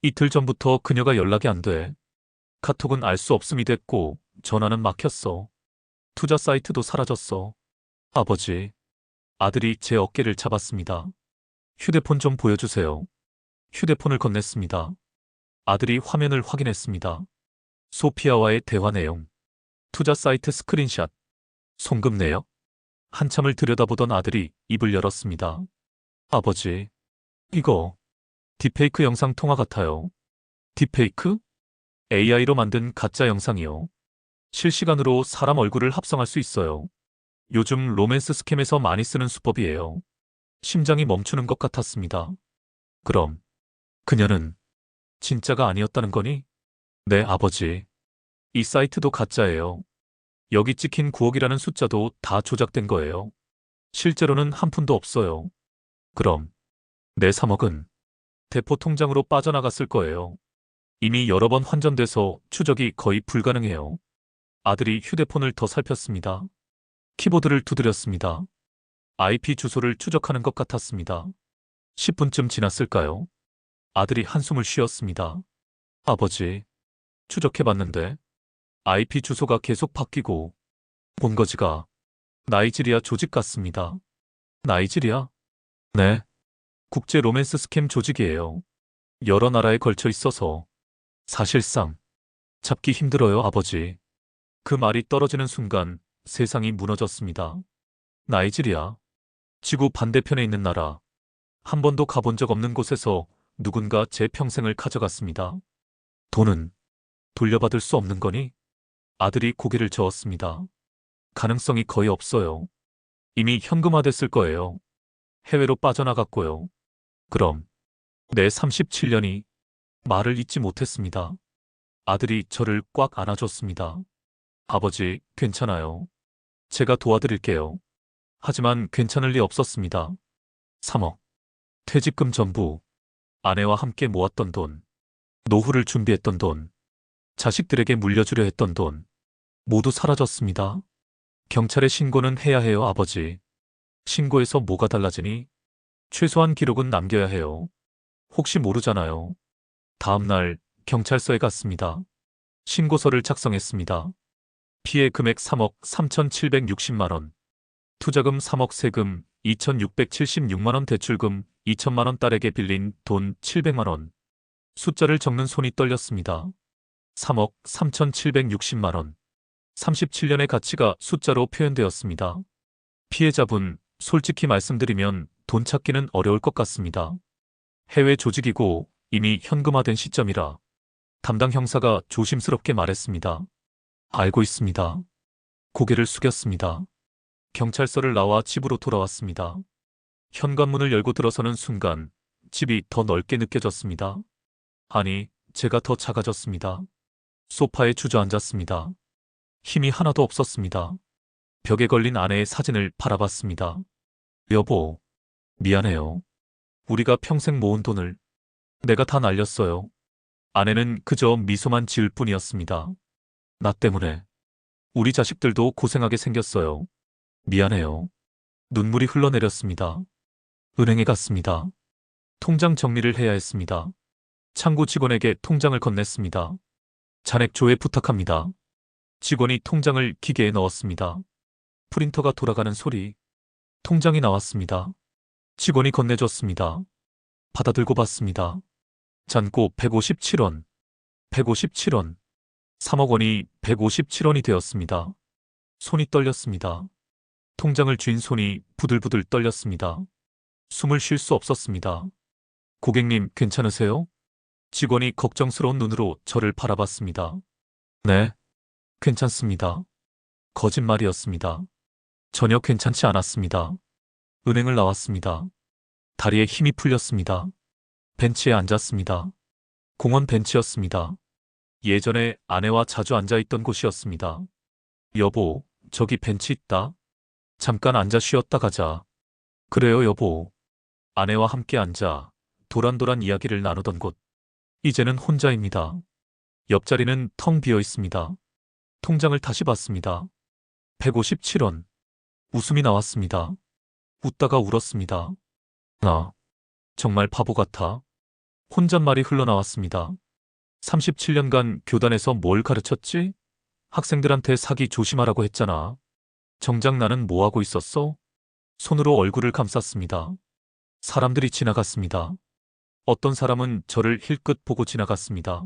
이틀 전부터 그녀가 연락이 안 돼. 카톡은 알 수 없음이 됐고 전화는 막혔어. 투자 사이트도 사라졌어. 아버지. 아들이 제 어깨를 잡았습니다. 휴대폰 좀 보여주세요. 휴대폰을 건넸습니다. 아들이 화면을 확인했습니다. 소피아와의 대화 내용. 투자 사이트 스크린샷. 송금 내역. 한참을 들여다보던 아들이 입을 열었습니다. 아버지, 이거 딥페이크 영상 통화 같아요. 딥페이크? AI로 만든 가짜 영상이요. 실시간으로 사람 얼굴을 합성할 수 있어요. 요즘 로맨스 스캠에서 많이 쓰는 수법이에요. 심장이 멈추는 것 같았습니다. 그럼 그녀는 진짜가 아니었다는 거니? 네, 아버지. 이 사이트도 가짜예요. 여기 찍힌 9억이라는 숫자도 다 조작된 거예요. 실제로는 한 푼도 없어요. 그럼 내 3억은 대포 통장으로 빠져나갔을 거예요. 이미 여러 번 환전돼서 추적이 거의 불가능해요. 아들이 휴대폰을 더 살폈습니다. 키보드를 두드렸습니다. IP 주소를 추적하는 것 같았습니다. 10분쯤 지났을까요? 아들이 한숨을 쉬었습니다. 아버지, 추적해봤는데 IP 주소가 계속 바뀌고 본거지가 나이지리아 조직 같습니다. 나이지리아? 네. 국제 로맨스 스캠 조직이에요. 여러 나라에 걸쳐 있어서 사실상 잡기 힘들어요, 아버지. 그 말이 떨어지는 순간 세상이 무너졌습니다. 나이지리아, 지구 반대편에 있는 나라, 한 번도 가본 적 없는 곳에서 누군가 제 평생을 가져갔습니다. 돈은 돌려받을 수 없는 거니? 아들이 고개를 저었습니다. 가능성이 거의 없어요. 이미 현금화됐을 거예요. 해외로 빠져나갔고요. 그럼 내 37년이 말을 잇지 못했습니다. 아들이 저를 꽉 안아줬습니다. 아버지, 괜찮아요. 제가 도와드릴게요. 하지만 괜찮을 리 없었습니다. 3억. 퇴직금 전부. 아내와 함께 모았던 돈. 노후를 준비했던 돈. 자식들에게 물려주려 했던 돈. 모두 사라졌습니다. 경찰에 신고는 해야 해요, 아버지. 신고해서 뭐가 달라지니? 최소한 기록은 남겨야 해요. 혹시 모르잖아요. 다음 날 경찰서에 갔습니다. 신고서를 작성했습니다. 피해 금액 3억 3,760만 원. 투자금 3억, 세금 2,676만 원, 대출금 2천만 원, 딸에게 빌린 돈 700만 원. 숫자를 적는 손이 떨렸습니다. 3억 3,760만 원. 37년의 가치가 숫자로 표현되었습니다. 피해자분, 솔직히 말씀드리면 돈 찾기는 어려울 것 같습니다. 해외 조직이고 이미 현금화된 시점이라 담당 형사가 조심스럽게 말했습니다. 알고 있습니다. 고개를 숙였습니다. 경찰서를 나와 집으로 돌아왔습니다. 현관문을 열고 들어서는 순간 집이 더 넓게 느껴졌습니다. 아니, 제가 더 작아졌습니다. 소파에 주저앉았습니다. 힘이 하나도 없었습니다. 벽에 걸린 아내의 사진을 바라봤습니다. 여보, 미안해요. 우리가 평생 모은 돈을 내가 다 날렸어요. 아내는 그저 미소만 지을 뿐이었습니다. 나 때문에 우리 자식들도 고생하게 생겼어요. 미안해요. 눈물이 흘러내렸습니다. 은행에 갔습니다. 통장 정리를 해야 했습니다. 창구 직원에게 통장을 건넸습니다. 잔액 조회 부탁합니다. 직원이 통장을 기계에 넣었습니다. 프린터가 돌아가는 소리. 통장이 나왔습니다. 직원이 건네줬습니다. 받아들고 봤습니다. 잔고 157원. 157원. 3억 원이 157원이 되었습니다. 손이 떨렸습니다. 통장을 쥔 손이 부들부들 떨렸습니다. 숨을 쉴 수 없었습니다. 고객님, 괜찮으세요? 직원이 걱정스러운 눈으로 저를 바라봤습니다. 네, 괜찮습니다. 거짓말이었습니다. 전혀 괜찮지 않았습니다. 은행을 나왔습니다. 다리에 힘이 풀렸습니다. 벤치에 앉았습니다. 공원 벤치였습니다. 예전에 아내와 자주 앉아있던 곳이었습니다. 여보, 저기 벤치 있다. 잠깐 앉아 쉬었다 가자. 그래요, 여보. 아내와 함께 앉아 도란도란 이야기를 나누던 곳. 이제는 혼자입니다. 옆자리는 텅 비어 있습니다. 통장을 다시 봤습니다. 157원. 웃음이 나왔습니다. 웃다가 울었습니다. 나 정말 바보 같아. 혼잣말이 흘러나왔습니다. 37년간 교단에서 뭘 가르쳤지? 학생들한테 사기 조심하라고 했잖아. 정작 나는 뭐 하고 있었어? 손으로 얼굴을 감쌌습니다. 사람들이 지나갔습니다. 어떤 사람은 저를 힐끗 보고 지나갔습니다.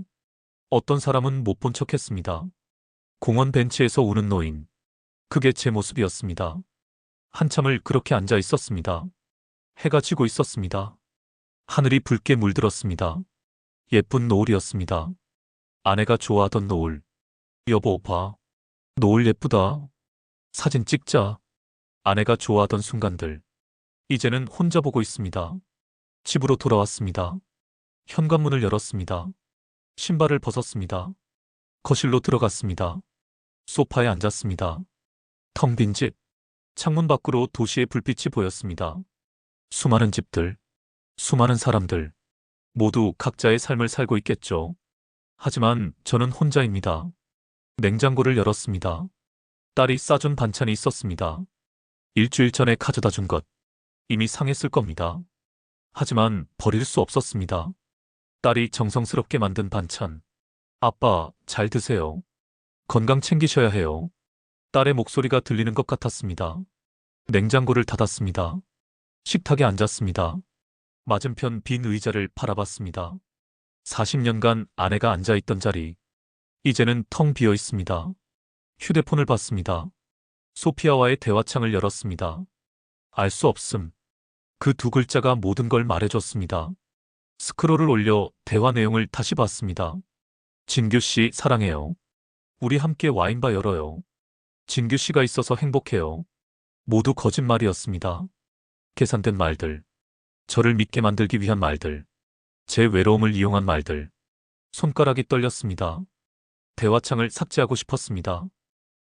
어떤 사람은 못 본 척했습니다. 공원 벤치에서 우는 노인. 그게 제 모습이었습니다. 한참을 그렇게 앉아 있었습니다. 해가 지고 있었습니다. 하늘이 붉게 물들었습니다. 예쁜 노을이었습니다. 아내가 좋아하던 노을. 여보, 봐. 노을 예쁘다. 사진 찍자. 아내가 좋아하던 순간들. 이제는 혼자 보고 있습니다. 집으로 돌아왔습니다. 현관문을 열었습니다. 신발을 벗었습니다. 거실로 들어갔습니다. 소파에 앉았습니다. 텅 빈 집. 창문 밖으로 도시의 불빛이 보였습니다. 수많은 집들, 수많은 사람들, 모두 각자의 삶을 살고 있겠죠. 하지만 저는 혼자입니다. 냉장고를 열었습니다. 딸이 싸준 반찬이 있었습니다. 일주일 전에 가져다 준 것. 이미 상했을 겁니다. 하지만 버릴 수 없었습니다. 딸이 정성스럽게 만든 반찬. 아빠, 잘 드세요. 건강 챙기셔야 해요. 딸의 목소리가 들리는 것 같았습니다. 냉장고를 닫았습니다. 식탁에 앉았습니다. 맞은편 빈 의자를 바라봤습니다. 40년간 아내가 앉아있던 자리. 이제는 텅 비어 있습니다. 휴대폰을 봤습니다. 소피아와의 대화창을 열었습니다. 알 수 없음. 그 두 글자가 모든 걸 말해줬습니다. 스크롤을 올려 대화 내용을 다시 봤습니다. 진규 씨 사랑해요. 우리 함께 와인바 열어요. 진규 씨가 있어서 행복해요. 모두 거짓말이었습니다. 계산된 말들. 저를 믿게 만들기 위한 말들. 제 외로움을 이용한 말들. 손가락이 떨렸습니다. 대화창을 삭제하고 싶었습니다.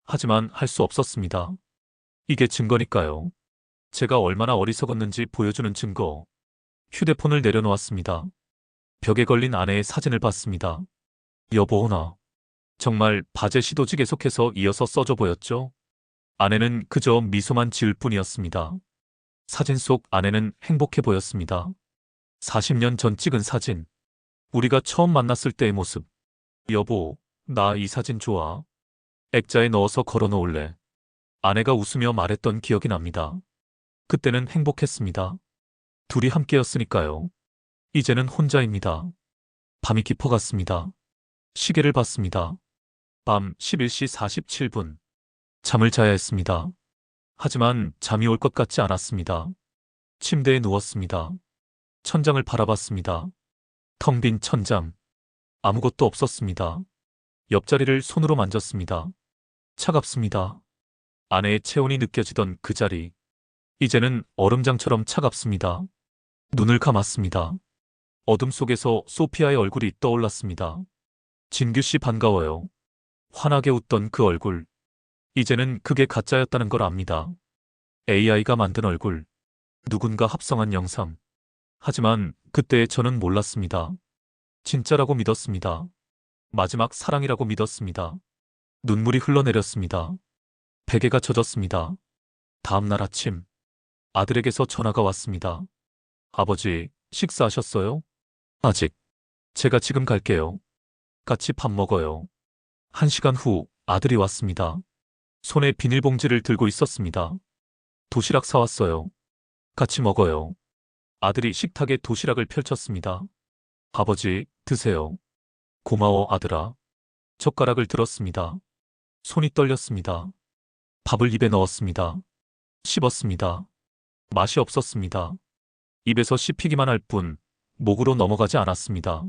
하지만 할 수 없었습니다. 이게 증거니까요. 제가 얼마나 어리석었는지 보여주는 증거. 휴대폰을 내려놓았습니다. 벽에 걸린 아내의 사진을 봤습니다. 여보, 나 정말 바제 시도지 계속해서 이어서 써줘 보였죠? 아내는 그저 미소만 지을 뿐이었습니다. 사진 속 아내는 행복해 보였습니다. 40년 전 찍은 사진. 우리가 처음 만났을 때의 모습. 여보, 나 이 사진 좋아. 액자에 넣어서 걸어 놓을래. 아내가 웃으며 말했던 기억이 납니다. 그때는 행복했습니다. 둘이 함께였으니까요. 이제는 혼자입니다. 밤이 깊어갔습니다. 시계를 봤습니다. 밤 11시 47분. 잠을 자야 했습니다. 하지만 잠이 올 것 같지 않았습니다. 침대에 누웠습니다. 천장을 바라봤습니다. 텅 빈 천장. 아무것도 없었습니다. 옆자리를 손으로 만졌습니다. 차갑습니다. 아내의 체온이 느껴지던 그 자리. 이제는 얼음장처럼 차갑습니다. 눈을 감았습니다. 어둠 속에서 소피아의 얼굴이 떠올랐습니다. 진규 씨 반가워요. 환하게 웃던 그 얼굴. 이제는 그게 가짜였다는 걸 압니다. AI가 만든 얼굴. 누군가 합성한 영상. 하지만 그때 저는 몰랐습니다. 진짜라고 믿었습니다. 마지막 사랑이라고 믿었습니다. 눈물이 흘러내렸습니다. 베개가 젖었습니다. 다음 날 아침, 아들에게서 전화가 왔습니다. 아버지, 식사하셨어요? 아직. 제가 지금 갈게요. 같이 밥 먹어요. 1시간 후 아들이 왔습니다. 손에 비닐봉지를 들고 있었습니다. 도시락 사왔어요. 같이 먹어요. 아들이 식탁에 도시락을 펼쳤습니다. 아버지, 드세요. 고마워, 아들아. 젓가락을 들었습니다. 손이 떨렸습니다. 밥을 입에 넣었습니다. 씹었습니다. 맛이 없었습니다. 입에서 씹히기만 할 뿐, 목으로 넘어가지 않았습니다.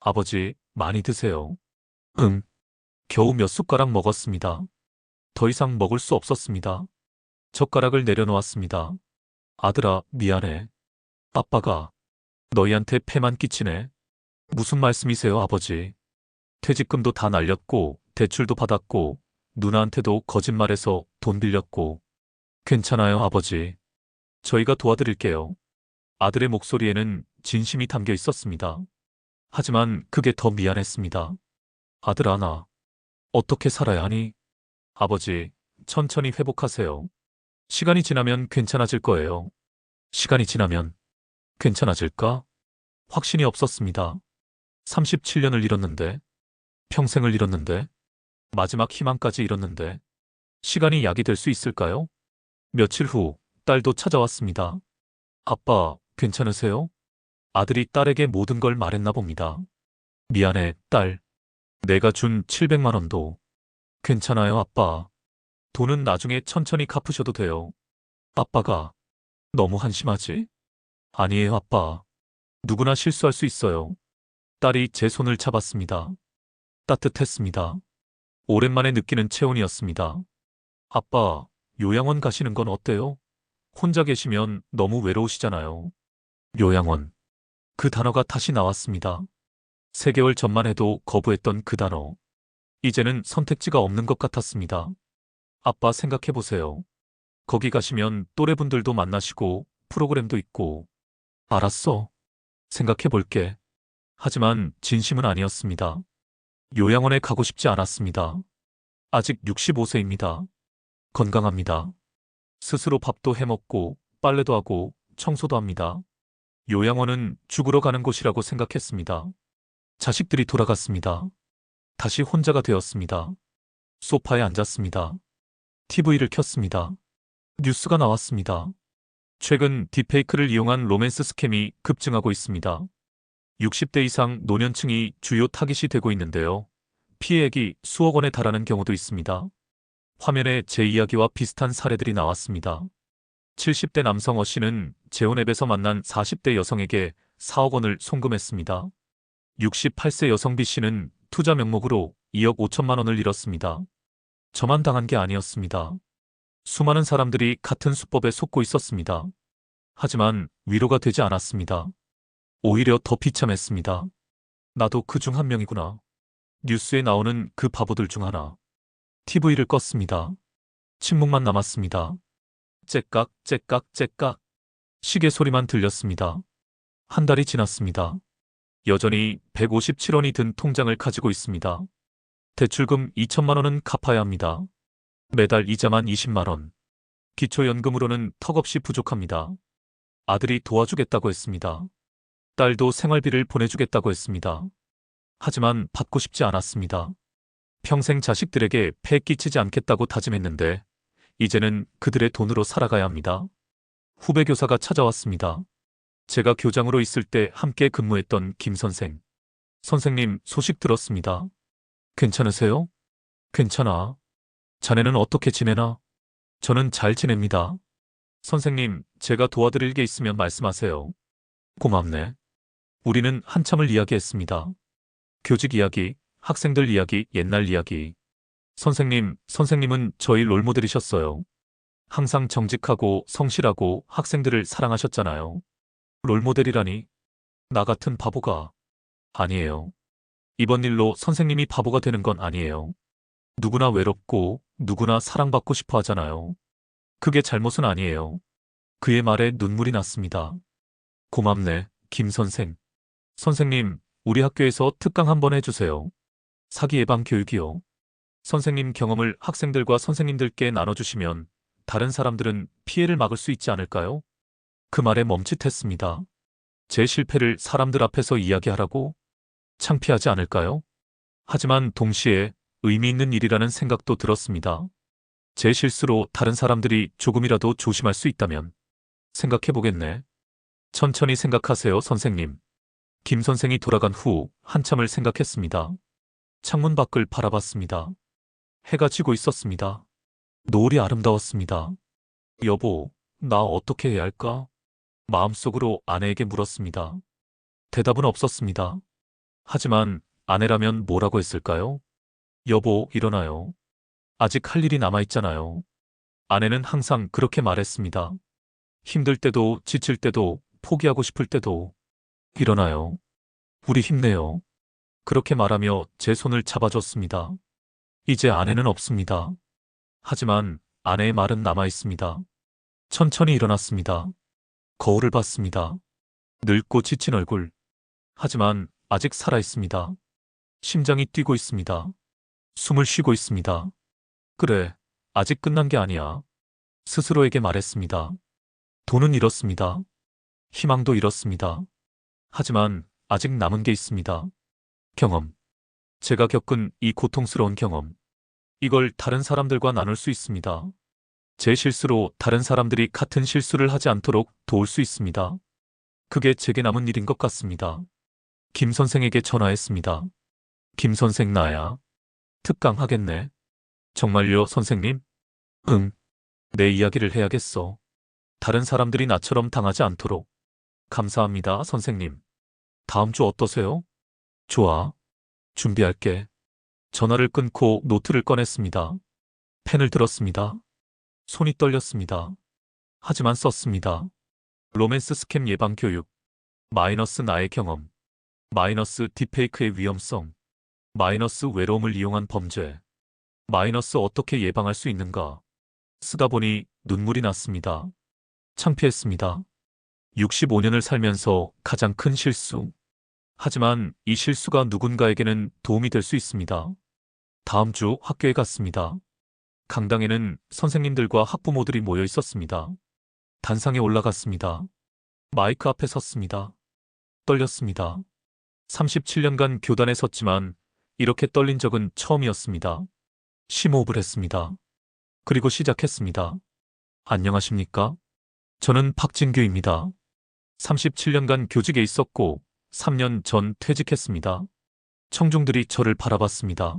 아버지, 많이 드세요. 응. 겨우 몇 숟가락 먹었습니다. 더 이상 먹을 수 없었습니다. 젓가락을 내려놓았습니다. 아들아, 미안해. 아빠가 너희한테 폐만 끼치네. 무슨 말씀이세요, 아버지? 퇴직금도 다 날렸고, 대출도 받았고, 누나한테도 거짓말해서 돈 빌렸고. 괜찮아요, 아버지. 저희가 도와드릴게요. 아들의 목소리에는 진심이 담겨 있었습니다. 하지만 그게 더 미안했습니다. 아들아, 나 어떻게 살아야 하니? 아버지, 천천히 회복하세요. 시간이 지나면 괜찮아질 거예요. 시간이 지나면 괜찮아질까? 확신이 없었습니다. 37년을 잃었는데, 평생을 잃었는데, 마지막 희망까지 잃었는데, 시간이 약이 될 수 있을까요? 며칠 후, 딸도 찾아왔습니다. 아빠, 괜찮으세요? 아들이 딸에게 모든 걸 말했나 봅니다. 미안해, 딸. 내가 준 700만 원도. 괜찮아요, 아빠. 돈은 나중에 천천히 갚으셔도 돼요. 아빠가 너무 한심하지? 아니에요, 아빠. 누구나 실수할 수 있어요. 딸이 제 손을 잡았습니다. 따뜻했습니다. 오랜만에 느끼는 체온이었습니다. 아빠, 요양원 가시는 건 어때요? 혼자 계시면 너무 외로우시잖아요. 요양원. 그 단어가 다시 나왔습니다. 3개월 전만 해도 거부했던 그 단어. 이제는 선택지가 없는 것 같았습니다. 아빠 생각해보세요. 거기 가시면 또래분들도 만나시고 프로그램도 있고. 알았어. 생각해볼게. 하지만 진심은 아니었습니다. 요양원에 가고 싶지 않았습니다. 아직 65세입니다. 건강합니다. 스스로 밥도 해먹고 빨래도 하고 청소도 합니다. 요양원은 죽으러 가는 곳이라고 생각했습니다. 자식들이 돌아갔습니다. 다시 혼자가 되었습니다. 소파에 앉았습니다. TV를 켰습니다. 뉴스가 나왔습니다. 최근 딥페이크를 이용한 로맨스 스캠이 급증하고 있습니다. 60대 이상 노년층이 주요 타깃이 되고 있는데요. 피해액이 수억 원에 달하는 경우도 있습니다. 화면에 제 이야기와 비슷한 사례들이 나왔습니다. 70대 남성 어 씨는 재혼앱에서 만난 40대 여성에게 4억 원을 송금했습니다. 68세 여성 B 씨는 투자 명목으로 2억 5천만 원을 잃었습니다. 저만 당한 게 아니었습니다. 수많은 사람들이 같은 수법에 속고 있었습니다. 하지만 위로가 되지 않았습니다. 오히려 더 비참했습니다. 나도 그 중 한 명이구나. 뉴스에 나오는 그 바보들 중 하나. TV를 껐습니다. 침묵만 남았습니다. 째깍, 째깍, 째깍. 시계 소리만 들렸습니다. 한 달이 지났습니다. 여전히 157원이 든 통장을 가지고 있습니다. 대출금 2천만 원은 갚아야 합니다. 매달 이자만 20만 원. 기초연금으로는 턱없이 부족합니다. 아들이 도와주겠다고 했습니다. 딸도 생활비를 보내주겠다고 했습니다. 하지만 받고 싶지 않았습니다. 평생 자식들에게 폐 끼치지 않겠다고 다짐했는데 이제는 그들의 돈으로 살아가야 합니다. 후배 교사가 찾아왔습니다. 제가 교장으로 있을 때 함께 근무했던 김 선생. 선생님, 소식 들었습니다. 괜찮으세요? 괜찮아. 자네는 어떻게 지내나? 저는 잘 지냅니다. 선생님, 제가 도와드릴 게 있으면 말씀하세요. 고맙네. 우리는 한참을 이야기했습니다. 교직 이야기, 학생들 이야기, 옛날 이야기. 선생님은 저희 롤모델이셨어요. 항상 정직하고 성실하고 학생들을 사랑하셨잖아요. 롤모델이라니? 나 같은 바보가. 아니에요. 이번 일로 선생님이 바보가 되는 건 아니에요. 누구나 외롭고 누구나 사랑받고 싶어 하잖아요. 그게 잘못은 아니에요. 그의 말에 눈물이 났습니다. 고맙네, 김 선생. 선생님, 우리 학교에서 특강 한번 해주세요. 사기 예방 교육이요. 선생님 경험을 학생들과 선생님들께 나눠주시면 다른 사람들은 피해를 막을 수 있지 않을까요? 그 말에 멈칫했습니다. 제 실패를 사람들 앞에서 이야기하라고? 창피하지 않을까요? 하지만 동시에 의미 있는 일이라는 생각도 들었습니다. 제 실수로 다른 사람들이 조금이라도 조심할 수 있다면 생각해보겠네. 천천히 생각하세요, 선생님. 김 선생이 돌아간 후 한참을 생각했습니다. 창문 밖을 바라봤습니다. 해가 지고 있었습니다. 노을이 아름다웠습니다. 여보, 나 어떻게 해야 할까? 마음속으로 아내에게 물었습니다. 대답은 없었습니다. 하지만 아내라면 뭐라고 했을까요? 여보, 일어나요. 아직 할 일이 남아있잖아요. 아내는 항상 그렇게 말했습니다. 힘들 때도 지칠 때도 포기하고 싶을 때도 일어나요. 우리 힘내요. 그렇게 말하며 제 손을 잡아줬습니다. 이제 아내는 없습니다. 하지만 아내의 말은 남아있습니다. 천천히 일어났습니다. 거울을 봤습니다. 늙고 지친 얼굴. 하지만 아직 살아있습니다. 심장이 뛰고 있습니다. 숨을 쉬고 있습니다. 그래, 아직 끝난 게 아니야. 스스로에게 말했습니다. 돈은 잃었습니다. 희망도 잃었습니다. 하지만 아직 남은 게 있습니다. 경험. 제가 겪은 이 고통스러운 경험. 이걸 다른 사람들과 나눌 수 있습니다. 제 실수로 다른 사람들이 같은 실수를 하지 않도록 도울 수 있습니다. 그게 제게 남은 일인 것 같습니다. 김 선생에게 전화했습니다. 김 선생 나야. 특강 하겠네. 정말요, 선생님? 응. 내 이야기를 해야겠어. 다른 사람들이 나처럼 당하지 않도록. 감사합니다, 선생님. 다음 주 어떠세요? 좋아. 준비할게. 전화를 끊고 노트를 꺼냈습니다. 펜을 들었습니다. 손이 떨렸습니다. 하지만 썼습니다. 로맨스 스캠 예방 교육. 마이너스 나의 경험. 마이너스 딥페이크의 위험성. 마이너스 외로움을 이용한 범죄. 마이너스 어떻게 예방할 수 있는가. 쓰다 보니 눈물이 났습니다. 창피했습니다. 65년을 살면서 가장 큰 실수. 하지만 이 실수가 누군가에게는 도움이 될 수 있습니다. 다음 주 학교에 갔습니다. 강당에는 선생님들과 학부모들이 모여 있었습니다. 단상에 올라갔습니다. 마이크 앞에 섰습니다. 떨렸습니다. 37년간 교단에 섰지만 이렇게 떨린 적은 처음이었습니다. 심호흡을 했습니다. 그리고 시작했습니다. 안녕하십니까? 저는 박진규입니다. 37년간 교직에 있었고 3년 전 퇴직했습니다. 청중들이 저를 바라봤습니다.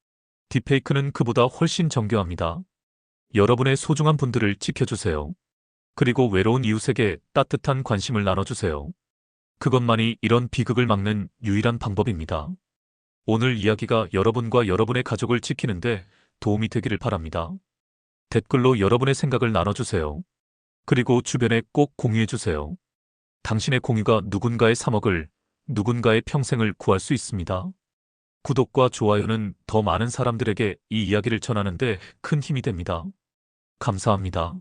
딥페이크는 그보다 훨씬 정교합니다. 여러분의 소중한 분들을 지켜주세요. 그리고 외로운 이웃에게 따뜻한 관심을 나눠주세요. 그것만이 이런 비극을 막는 유일한 방법입니다. 오늘 이야기가 여러분과 여러분의 가족을 지키는데 도움이 되기를 바랍니다. 댓글로 여러분의 생각을 나눠주세요. 그리고 주변에 꼭 공유해주세요. 당신의 공유가 누군가의 3억을, 누군가의 평생을 구할 수 있습니다. 구독과 좋아요는 더 많은 사람들에게 이 이야기를 전하는데 큰 힘이 됩니다. 감사합니다.